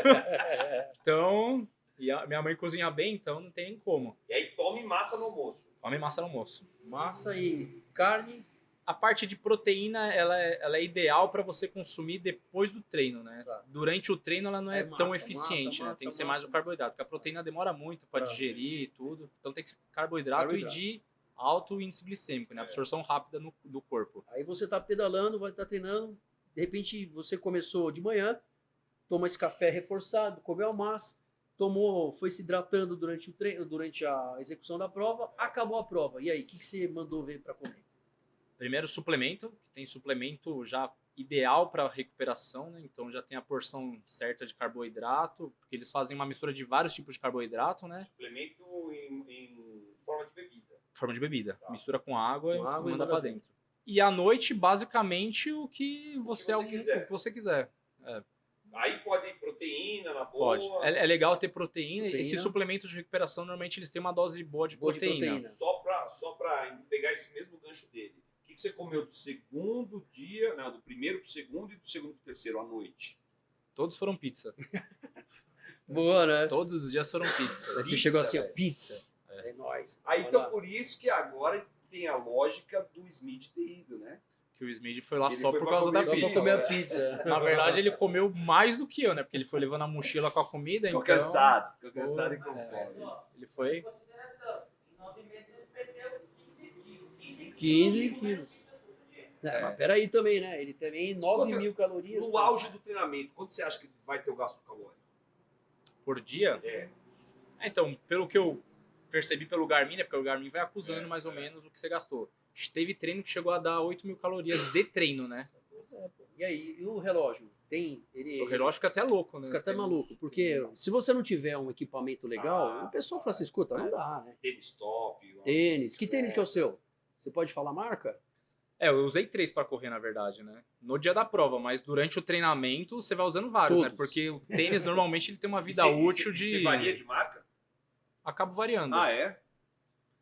Então... E a minha mãe cozinha bem, então não tem como. E aí tome massa no almoço. Come massa no almoço. Massa e carne. A parte de proteína, ela é ideal para você consumir depois do treino, né? Tá. Durante o treino ela não é, É tão massa, eficiente, massa, né? Tem que ser massa. mais o carboidrato, porque a proteína demora muito para Pra- digerir e tudo. Então tem que ser carboidrato e de alto índice glicêmico, né? Absorção rápida do corpo. Aí você tá pedalando, vai estar treinando, de repente você começou de manhã, toma esse café reforçado, comeu a massa, foi se hidratando durante o treino, durante a execução da prova, acabou a prova. E aí, o que você mandou ver para comer? Primeiro suplemento, que tem suplemento já ideal para recuperação, né? Então já tem a porção certa de carboidrato, porque eles fazem uma mistura de vários tipos de carboidrato, né? Suplemento em forma de bebida. Forma de bebida. Tá. Mistura com água, Com água e e manda manda para dentro. E à noite, basicamente, o que você o quiser. que você quiser. Aí pode ir proteína na Pode. boa. É legal ter proteína. Proteína. Esses suplementos de recuperação, normalmente, eles têm uma dose boa de Boa de proteína. proteína. Só pra pegar esse mesmo gancho dele. O que você comeu do segundo dia, não, do primeiro pro segundo e do segundo pro terceiro à noite? Todos foram pizza. Boa, né? Todos os dias foram pizza. Aí você Pizza, chegou assim, ó, velho. pizza. É nóis. Aí Vai então lá. por isso que agora tem a lógica do Smith ter ido, né? Que o Smith foi lá Ele só foi por pra causa da comer Só pizza. pra comer a pizza. Na verdade, ele comeu mais do que eu, né? Porque ele foi levando a mochila com a comida, Ficou então... cansado e com É. fome. Ele foi... Em consideração, em 9 meses ele perdeu 15 quilos. 15 quilos. Mas peraí também, né? Ele também 9 Quanto- mil calorias. No pô. auge do treinamento, quanto você acha que vai ter o gasto calórico? Por dia? É. Então, pelo que eu percebi pelo Garmin, né? Porque o Garmin vai acusando mais ou menos o que você gastou. Teve treino que chegou a dar 8 mil calorias de treino, né? Pois é, pô. E aí, e o relógio? Ele O relógio fica até louco, né? fica até Tem- maluco, porque se você não tiver um equipamento legal, Ah, o pessoal fala assim, escuta, não dá, né? Tênis top. Tênis. Que tênis que é o seu? Você pode falar a marca? Eu usei 3 para correr, na verdade, né? No dia da prova, mas durante o treinamento você vai usando vários, né? Todos. Porque o tênis normalmente ele tem uma vida E útil de... Você varia de marca? Acabo variando. Ah, é?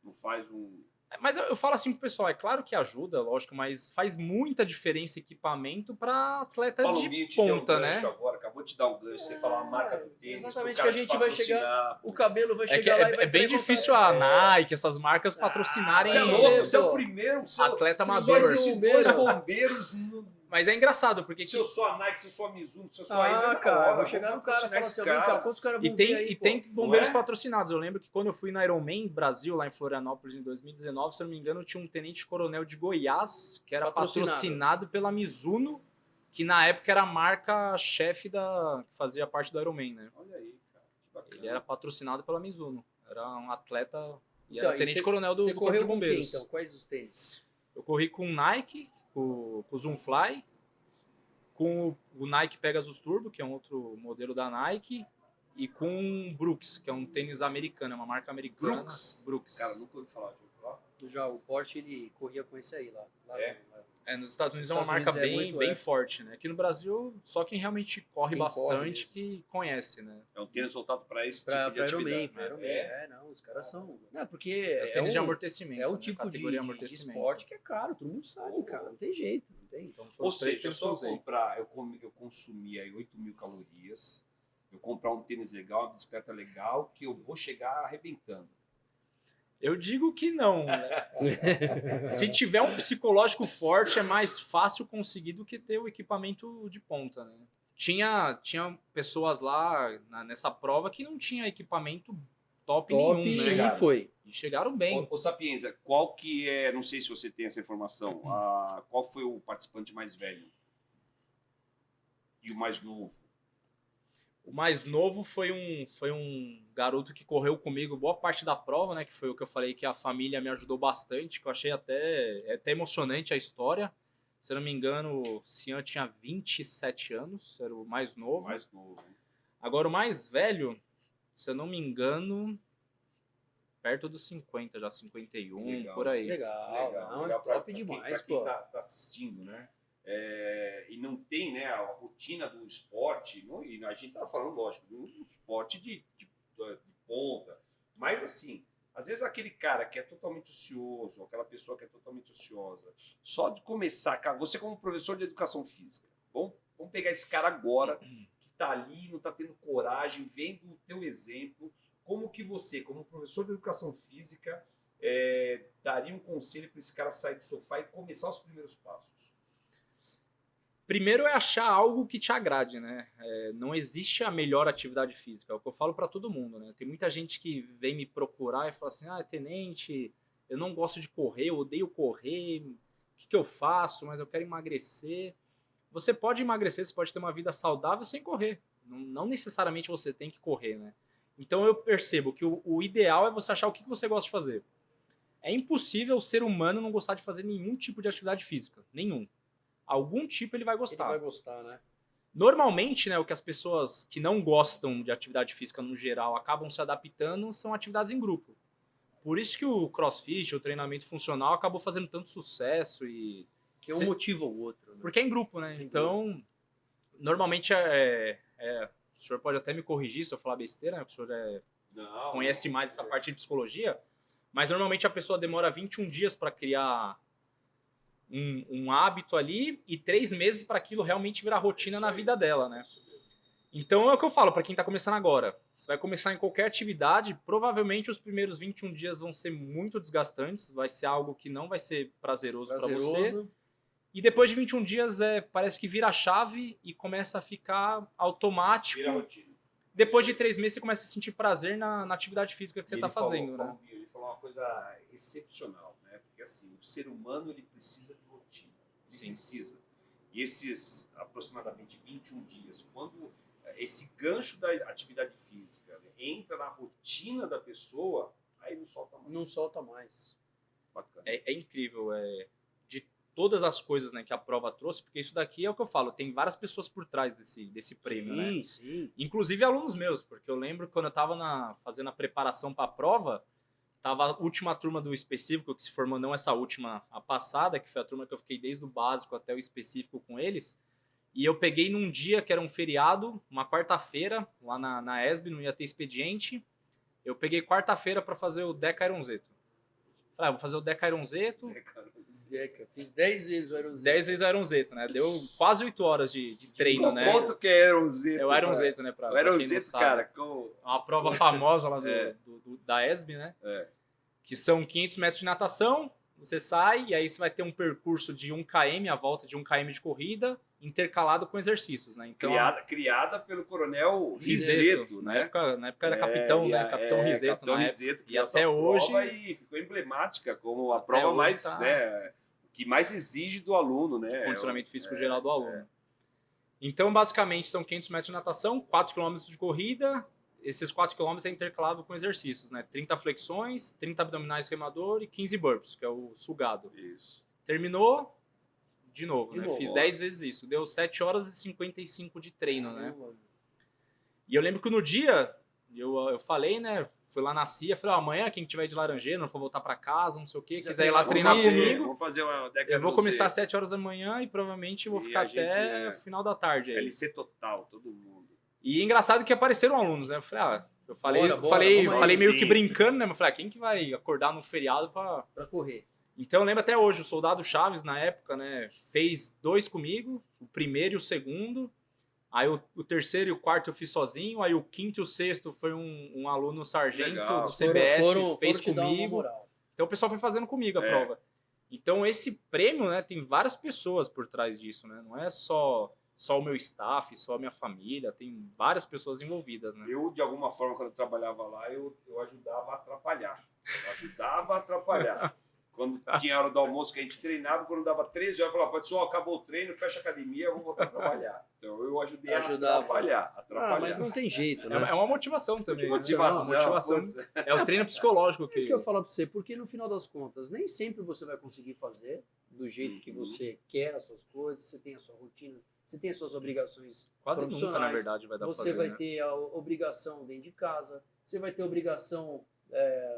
Não faz um... Mas eu falo assim pro pessoal, é claro que ajuda, lógico, mas faz muita diferença equipamento para atleta Palomino de te deu um ponta, gancho né? agora, acabou de dar um gancho, você falar a marca do tênis, exatamente, pro cara que a te gente vai patrocinar. O cabelo vai É, que chegar lá e vai é bem querer difícil contar- a Nike, essas marcas patrocinarem Você é Sim, louco, mesmo. você é o primeiro, você atleta Só amador. existe dois Bombeiro. bombeiros no... Mas é engraçado, porque Se eu sou a Nike, se eu sou a Mizuno, se eu sou a Isa, Ah, na cara, hora, eu vou chegar no cara e patrocinar falar esse assim, vem cá, quantos caras vão ver aí, pô? tem bombeiros Não é? patrocinados. Eu lembro que quando eu fui na Ironman Brasil, lá em Florianópolis, em 2019, se eu não me engano, tinha um tenente-coronel de Goiás, que era patrocinado pela Mizuno, que na época era a marca-chefe que fazia parte do Ironman, né? Olha aí, cara, que bacana. Ele era patrocinado pela Mizuno. Era um atleta e Então, era tenente-coronel do você Corpo correu de com quem, Bombeiros. então? Quais os tênis? Eu corri com o Nike, com o Zoomfly, com o Nike Pegasus Turbo, que é um outro modelo da Nike, e com o Brooks, que é um tênis americano, é uma marca americana. Brooks? Brooks. Cara, nunca ouvi falar, deixa eu falar. Já o Porsche, ele corria com esse aí lá. É? Nos Estados Unidos Nos é uma Estados marca Unidos é bem, muito, bem é. forte, né? Aqui no Brasil, só quem realmente corre Quem bastante corre que conhece, né? É um tênis voltado para esse Pra tipo de Ironman, atividade. pra Ironman. É. Não, os caras são... Não, porque É é tênis de um, amortecimento. é um né? tipo de Categoria esporte que é caro, todo mundo sabe, cara, não tem jeito, não tem. Então, foram Ou os três seja, tênis se que eu eu usei. comprar, eu consumi aí 8 mil calorias, eu comprar um tênis legal, uma bicicleta legal, que eu vou chegar arrebentando. Eu digo que não. Né? Se tiver um psicológico forte, é mais fácil conseguir do que ter o equipamento de ponta. Né? Tinha pessoas lá nessa prova que não tinha equipamento top nenhum, né? chegaram. E foi. E chegaram bem. Ô Sapienza, qual que é, não sei se você tem essa informação, qual foi o participante mais velho? E o mais novo? O mais novo foi um garoto que correu comigo boa parte da prova, né? Que foi o que eu falei que a família me ajudou bastante, que eu achei até emocionante a história. Se eu não me engano, o Cian tinha 27 anos, era o mais novo. Mais novo. Hein? Agora o mais velho, se eu não me engano, perto dos 50, já 51, Legal. por aí. Legal, não, legal top pra demais, quem pô. tá assistindo, né? E não tem, né, a rotina do esporte, e a gente tá falando, lógico, de um esporte de ponta, mas assim, às vezes aquele cara que é totalmente ocioso, aquela pessoa que é totalmente ociosa, só de começar, cara, você como professor de educação física, vamos pegar esse cara agora, que tá ali, não tá tendo coragem, vendo o teu exemplo, como que você, como professor de educação física, daria um conselho para esse cara sair do sofá e começar os primeiros passos? Primeiro é achar algo que te agrade, né? Não existe a melhor atividade física, é o que eu falo para todo mundo, né? Tem muita gente que vem me procurar e fala assim, tenente, eu não gosto de correr, eu odeio correr, o que eu faço? Mas eu quero emagrecer. Você pode emagrecer, você pode ter uma vida saudável sem correr. Não necessariamente você tem que correr, né? Então eu percebo que o ideal é você achar o que você gosta de fazer. É impossível o ser humano não gostar de fazer nenhum tipo de atividade física. Nenhum. Algum tipo ele vai gostar. Ele vai gostar, né? Normalmente, né, o que as pessoas que não gostam de atividade física no geral acabam se adaptando são atividades em grupo. Por isso que o CrossFit, o treinamento funcional, acabou fazendo tanto sucesso e... Que um motiva o outro, né? Porque é em grupo, né? Então, normalmente o senhor pode até me corrigir se eu falar besteira, né? Porque o senhor conhece mais essa parte de psicologia, mas normalmente a pessoa demora 21 dias para criar um hábito ali e 3 meses para aquilo realmente virar rotina na vida dela, né? Então é o que eu falo para quem está começando agora. Você vai começar em qualquer atividade, provavelmente os primeiros 21 dias vão ser muito desgastantes, vai ser algo que não vai ser prazeroso para você. E depois de 21 dias parece que vira a chave e começa a ficar automático. Vira rotina. Depois de 3 meses você começa a sentir prazer na atividade física que você está fazendo, né? Ele falou uma coisa excepcional, né? Porque assim, o ser humano ele precisa de rotina. Ele precisa. E esses aproximadamente 21 dias, quando esse gancho da atividade física entra na rotina da pessoa, aí não solta mais. Não solta mais. Bacana. É incrível, de todas as coisas, né, que a prova trouxe, porque isso daqui é o que eu falo, tem várias pessoas por trás desse prêmio, né? Sim. Inclusive alunos meus, porque eu lembro quando eu estava fazendo a preparação para a prova, tava a última turma do específico que se formou, não essa última, a passada, que foi a turma que eu fiquei desde o básico até o específico com eles, e eu peguei num dia que era um feriado, uma quarta-feira, lá na ESB, não ia ter expediente, eu peguei quarta-feira para fazer o Deca Ironzeto. Falei, vou fazer o Deca Ironzeto. Fiz 10 vezes o Ironzeto. 10 vezes o Ironzeto, né? Deu quase 8 horas de treino, né? Quanto que é Ironzeto? É o Ironzeto, né? O Ironzeto, cara. É uma prova famosa lá da ESB, né? Que são 500 metros de natação, você sai e aí você vai ter um percurso de 1 km, a volta de 1 km de corrida, intercalado com exercícios, né? Então, criada pelo Coronel Riseto, né? Na época era capitão, né? Capitão Riseto, Capitão Riseto, e até hoje... E ficou emblemática como a prova mais, né, que mais exige do aluno, né? Condicionamento físico geral do aluno. Então, basicamente, são 500 metros de natação, 4 km de corrida. Esses 4 km é intercalado com exercícios, né? 30 flexões, 30 abdominais remador e 15 burpees, que é o sugado. Isso. Terminou, de novo, né? Fiz 10 vezes isso. Deu 7 horas e 55 de treino, né? E eu lembro que no dia, eu falei, né? Fui lá na CIA, falei, amanhã quem tiver de Laranjeira, não for voltar pra casa, não sei o quê, quiser ir lá treinar comigo, vamos fazer uma eu vou começar às 7 horas da manhã e provavelmente vou ficar até o final da tarde. Aí. LC total, todo mundo. E engraçado que apareceram alunos, né? Eu falei, falei meio que brincando, né? Mas falei, quem que vai acordar no feriado pra correr? Então eu lembro até hoje, o Soldado Chaves, na época, né? Fez 2 comigo, o primeiro e o segundo. Aí o terceiro e o quarto eu fiz sozinho. Aí o quinto e o sexto foi um aluno sargento do CBS, fez comigo. Então o pessoal foi fazendo comigo a prova. Então esse prêmio, né? Tem várias pessoas por trás disso, né? Não é só o meu staff, só a minha família, tem várias pessoas envolvidas, né? Eu, de alguma forma, quando eu trabalhava lá, eu ajudava a atrapalhar. Quando tinha a hora do almoço que a gente treinava, quando dava 13 horas, eu falava, pessoal, acabou o treino, fecha a academia, vamos voltar a trabalhar. Então eu ajudei a atrapalhar. Mas não tem jeito, né? É uma motivação também. Motivação. É o treino psicológico. É isso que eu falo pra você, porque no final das contas, nem sempre você vai conseguir fazer do jeito que você quer as suas coisas, você tem a sua rotina, você tem as suas obrigações quase profissionais. Nunca, na verdade, vai dar pra fazer, Você vai ter a obrigação dentro de casa, você vai ter a obrigação,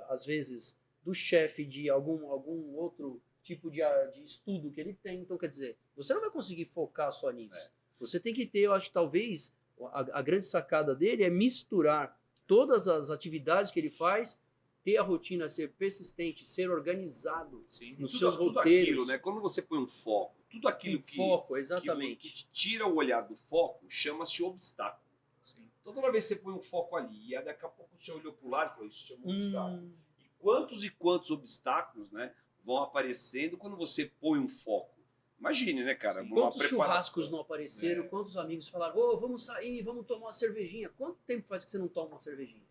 às vezes, do chefe de algum outro tipo de estudo que ele tem. Então, quer dizer, você não vai conseguir focar só nisso. Você tem que ter, eu acho que talvez, a grande sacada dele é misturar todas as atividades que ele faz, ter a rotina, ser persistente, ser organizado nos seus roteiros. Aquilo, né? Quando você põe um foco, tudo aquilo exatamente. que te tira o olhar do foco, chama-se obstáculo. Sim. Então, toda vez que você põe um foco ali, e daqui a pouco você olhou para o lado e falou, isso chama obstáculo. quantos e quantos obstáculos, né, vão aparecendo quando você põe um foco. Imagine, né, cara? Uma Quantos preparação. churrascos não apareceram? Quantos amigos falaram, ô, vamos sair, vamos tomar uma cervejinha? Quanto tempo faz que você não toma uma cervejinha?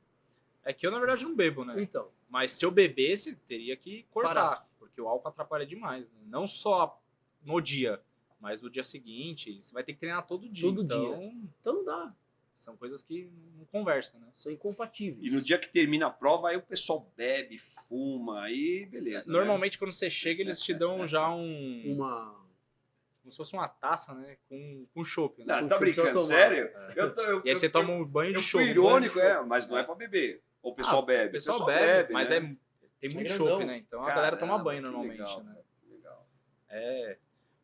É que eu, na verdade, não bebo, né? Então, Mas se eu bebesse, teria que cortar. Parar. Porque o álcool atrapalha demais. Né? Não só no dia, mas no dia seguinte. Você vai ter que treinar todo dia. Todo então não dá. São coisas que não conversam, né? São incompatíveis. E no dia que termina a prova, aí o pessoal bebe, fuma, aí beleza. Normalmente, quando você chega, eles te dão já como se fosse uma taça, né? Com chopp. Né? Né? Não, você tá chopp brincando? só tomar. Sério? E aí você toma um banho de Eu chopp. fui irônico, mas não é pra beber. Ou o pessoal bebe. O pessoal bebe, mas né? tem muito É grandão. chopp, né? Então a galera toma banho que normalmente, legal, né? cara, que legal.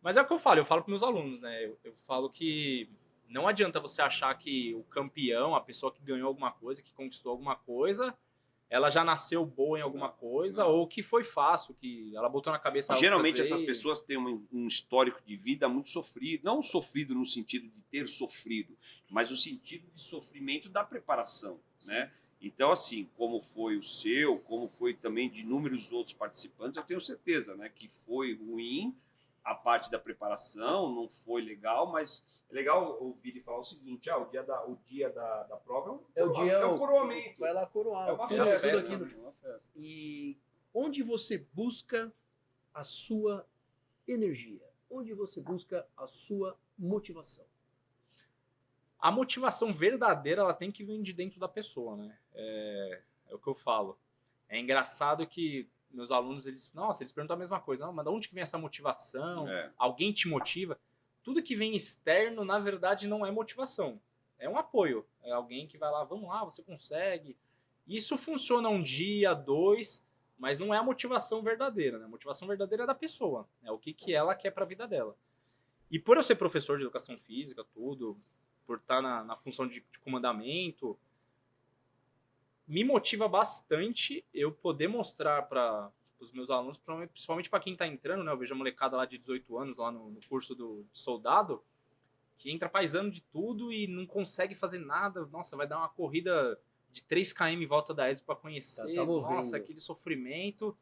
Mas é o que eu falo pros meus alunos, né? Eu falo que não adianta você achar que o campeão, a pessoa que ganhou alguma coisa, que conquistou alguma coisa, ela já nasceu boa em alguma coisa, ou que foi fácil, que ela botou na cabeça... Geralmente essas pessoas têm um histórico de vida muito sofrido, não sofrido no sentido de ter sofrido, mas no sentido de sofrimento da preparação, né? Então, assim, como foi o seu, como foi também de inúmeros outros participantes, eu tenho certeza, né, que foi ruim a parte da preparação, não foi legal, mas é legal ouvir ele falar o seguinte, o dia da prova é um coroamento. Vai lá coroar. É uma Tudo festa, aquilo. né? É uma festa. E onde você busca a sua energia? Onde você busca a sua motivação? A motivação verdadeira, ela tem que vir de dentro da pessoa, né? É o que eu falo. É engraçado que meus alunos, eles perguntam a mesma coisa. Não, mas de onde que vem essa motivação? Alguém te motiva? Tudo que vem externo, na verdade, não é motivação. É um apoio. É alguém que vai lá, vamos lá, você consegue. Isso funciona um dia, 2, mas não é a motivação verdadeira. Né? A motivação verdadeira é da pessoa. É o que ela quer para a vida dela. E por eu ser professor de educação física, tudo, por estar na função de comandamento, me motiva bastante eu poder mostrar para os meus alunos, principalmente para quem está entrando, né? Eu vejo a molecada lá de 18 anos, lá no curso de soldado, que entra paisando de tudo e não consegue fazer nada. Nossa, vai dar uma corrida de 3 km em volta da ESB para conhecer. Nossa, aquele sofrimento.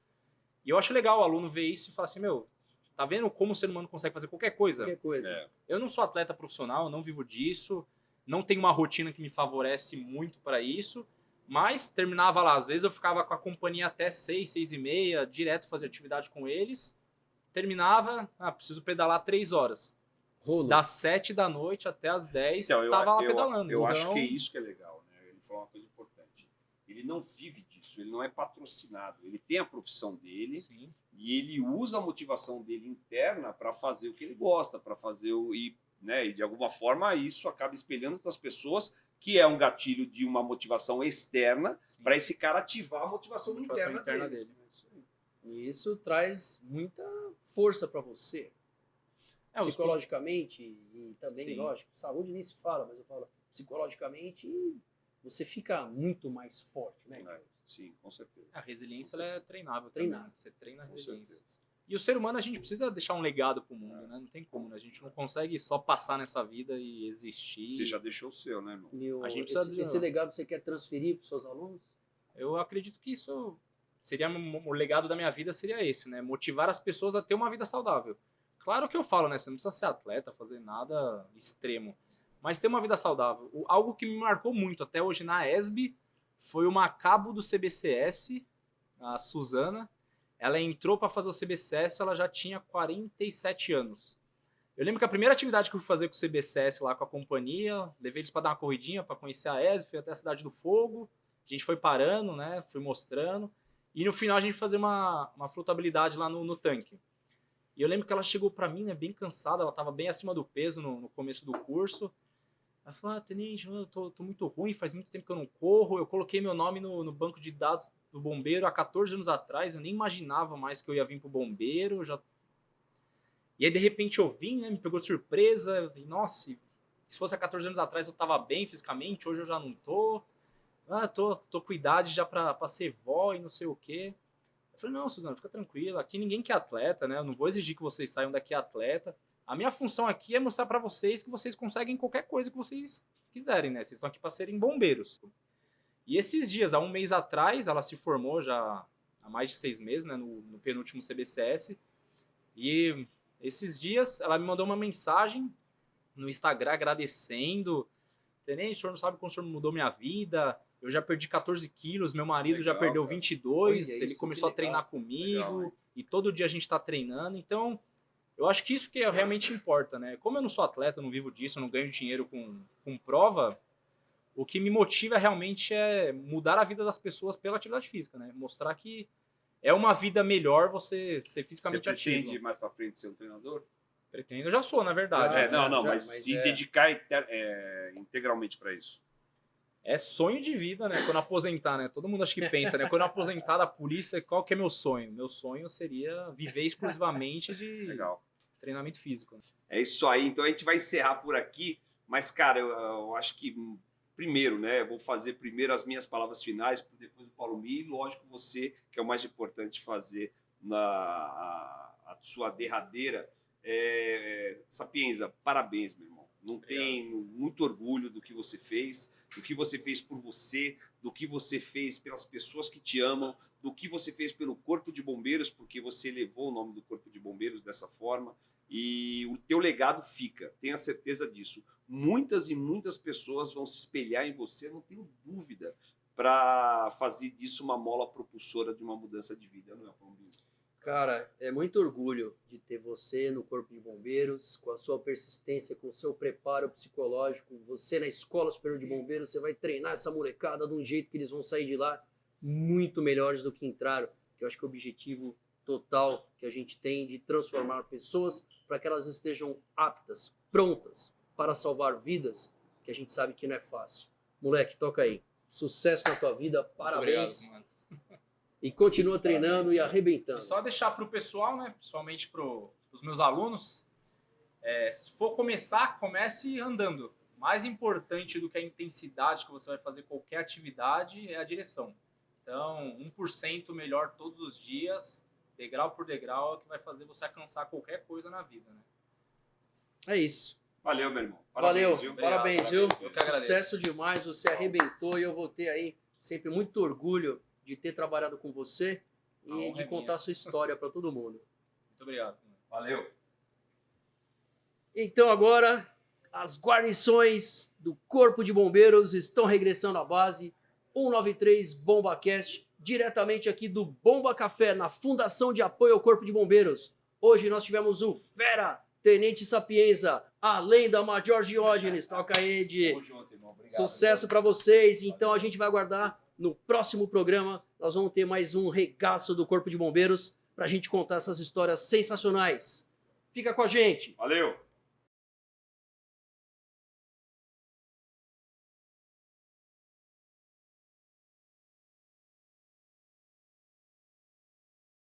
E eu acho legal o aluno ver isso e falar assim, meu, tá vendo como o ser humano consegue fazer qualquer coisa? Qualquer coisa. Eu não sou atleta profissional, não vivo disso, não tenho uma rotina que me favorece muito para isso, mas terminava lá, às vezes eu ficava com a companhia até 6, 6h30, direto fazer atividade com eles, terminava, preciso pedalar 3 horas. Das 7 da noite até as 10, então, tava lá pedalando. Eu acho que é isso que é legal, né? Ele falou uma coisa importante. Ele não vive disso, ele não é patrocinado, ele tem a profissão dele. Sim. E ele usa a motivação dele interna para fazer o que ele gosta, para fazer né? E de alguma forma isso acaba espelhando outras pessoas, que é um gatilho de uma motivação externa para esse cara ativar a motivação interna dele. E isso traz muita força para você. Psicologicamente e também, Sim. lógico, saúde nem se fala, mas eu falo psicologicamente, você fica muito mais forte, né? Sim, com certeza. A resiliência ela é treinável. Treinável. Você treina a resiliência. E o ser humano, a gente precisa deixar um legado pro mundo, né? Não tem como, né? A gente não consegue só passar nessa vida e existir. Você já deixou o seu, né, irmão? A gente precisa esse legado você quer transferir para os seus alunos? Eu acredito que isso seria o legado da minha vida seria esse, né? Motivar as pessoas a ter uma vida saudável. Claro que eu falo, né? Você não precisa ser atleta, fazer nada extremo, mas ter uma vida saudável. Algo que me marcou muito até hoje na ESB foi uma cabo do CBCS, a Suzana. Ela entrou para fazer o CBCS, ela já tinha 47 anos. Eu lembro que a primeira atividade que eu fui fazer com o CBCS lá com a companhia, levei eles para dar uma corridinha, para conhecer a ESB, fui até a Cidade do Fogo, a gente foi parando, né, fui mostrando, e no final a gente fazia uma flutabilidade lá no tanque. E eu lembro que ela chegou para mim, né, bem cansada, ela estava bem acima do peso no começo do curso. Ela falou, tenente, eu tô muito ruim, faz muito tempo que eu não corro, eu coloquei meu nome no banco de dados do bombeiro há 14 anos atrás, eu nem imaginava mais que eu ia vir pro bombeiro, E aí, de repente, eu vim, né, me pegou de surpresa, eu falei, nossa, se fosse há 14 anos atrás eu tava bem fisicamente, hoje eu já não tô, tô com idade já pra ser vó e não sei o quê. Eu falei, não, Suzana, fica tranquila, aqui ninguém quer atleta, né, eu não vou exigir que vocês saiam daqui atleta, a minha função aqui é mostrar pra vocês que vocês conseguem qualquer coisa que vocês quiserem, né, vocês estão aqui pra serem bombeiros. E esses dias, há um mês atrás, ela se formou já há mais de 6 meses, né, no penúltimo CBCS. E esses dias ela me mandou uma mensagem no Instagram agradecendo. Tenente, o senhor não sabe como o senhor mudou minha vida. Eu já perdi 14 quilos, meu marido já perdeu cara. 22, Olha ele isso, começou a que legal. treinar comigo, Legal, hein? e todo dia a gente tá treinando. Então, eu acho que isso que realmente importa, né? Como eu não sou atleta, eu não vivo disso, eu não ganho dinheiro com prova, o que me motiva realmente é mudar a vida das pessoas pela atividade física, né? Mostrar que é uma vida melhor você ser Você fisicamente pretende ativo. mais pra frente ser um treinador? Pretendo, eu já sou, na verdade. Já, né? Não, já, mas se dedicar integralmente para isso. É sonho de vida, né? Quando aposentar, né? Todo mundo acha que pensa, né? Quando eu aposentar da polícia, qual que é meu sonho? Meu sonho seria viver exclusivamente de Legal. treinamento físico. Né? É isso aí. Então a gente vai encerrar por aqui. Mas, cara, eu acho que primeiro, né? Eu vou fazer primeiro as minhas palavras finais, depois o Paulo Mi. Lógico, você, que é o mais importante, fazer a sua derradeira. Sapienza, parabéns, meu irmão. Não tem muito orgulho do que você fez por você, do que você fez pelas pessoas que te amam, do que você fez pelo Corpo de Bombeiros, porque você levou o nome do Corpo de Bombeiros dessa forma. E o teu legado fica, tenha certeza disso. Muitas e muitas pessoas vão se espelhar em você, não tenho dúvida, para fazer disso uma mola propulsora de uma mudança de vida, não é, Paulo? Cara, é muito orgulho de ter você no Corpo de Bombeiros, com a sua persistência, com o seu preparo psicológico. Você na Escola Superior de Bombeiros, você vai treinar essa molecada de um jeito que eles vão sair de lá muito melhores do que entraram. Que eu acho que é o objetivo total que a gente tem de transformar pessoas para que elas estejam aptas, prontas para salvar vidas, que a gente sabe que não é fácil. Moleque, toca aí. Sucesso na tua vida, parabéns. Obrigado, mano. E continua treinando e E arrebentando. só deixar para o pessoal, né? Principalmente para os meus alunos, se for começar, comece andando. Mais importante do que a intensidade que você vai fazer qualquer atividade é a direção. Então, 1% melhor todos os dias, degrau por degrau, é o que vai fazer você alcançar qualquer coisa na vida, né? É isso. Valeu, meu irmão. Valeu, viu? Obrigado, parabéns, viu? eu que agradeço. Sucesso demais, você arrebentou e eu vou ter aí sempre muito orgulho de ter trabalhado com você A e honra de é contar minha. a sua história para todo mundo. Muito obrigado. Valeu. Então agora, as guarnições do Corpo de Bombeiros estão regressando à base. 193 BombaCast, diretamente aqui do Bomba Café, na Fundação de Apoio ao Corpo de Bombeiros. Hoje nós tivemos o Fera, Tenente Sapienza, a lenda Major Diógenes. Toca aí, Edi. Tamo junto, irmão. Obrigado. Sucesso para vocês. Então a gente vai aguardar no próximo programa. Nós vamos ter mais um regaço do Corpo de Bombeiros para a gente contar essas histórias sensacionais. Fica com a gente. Valeu.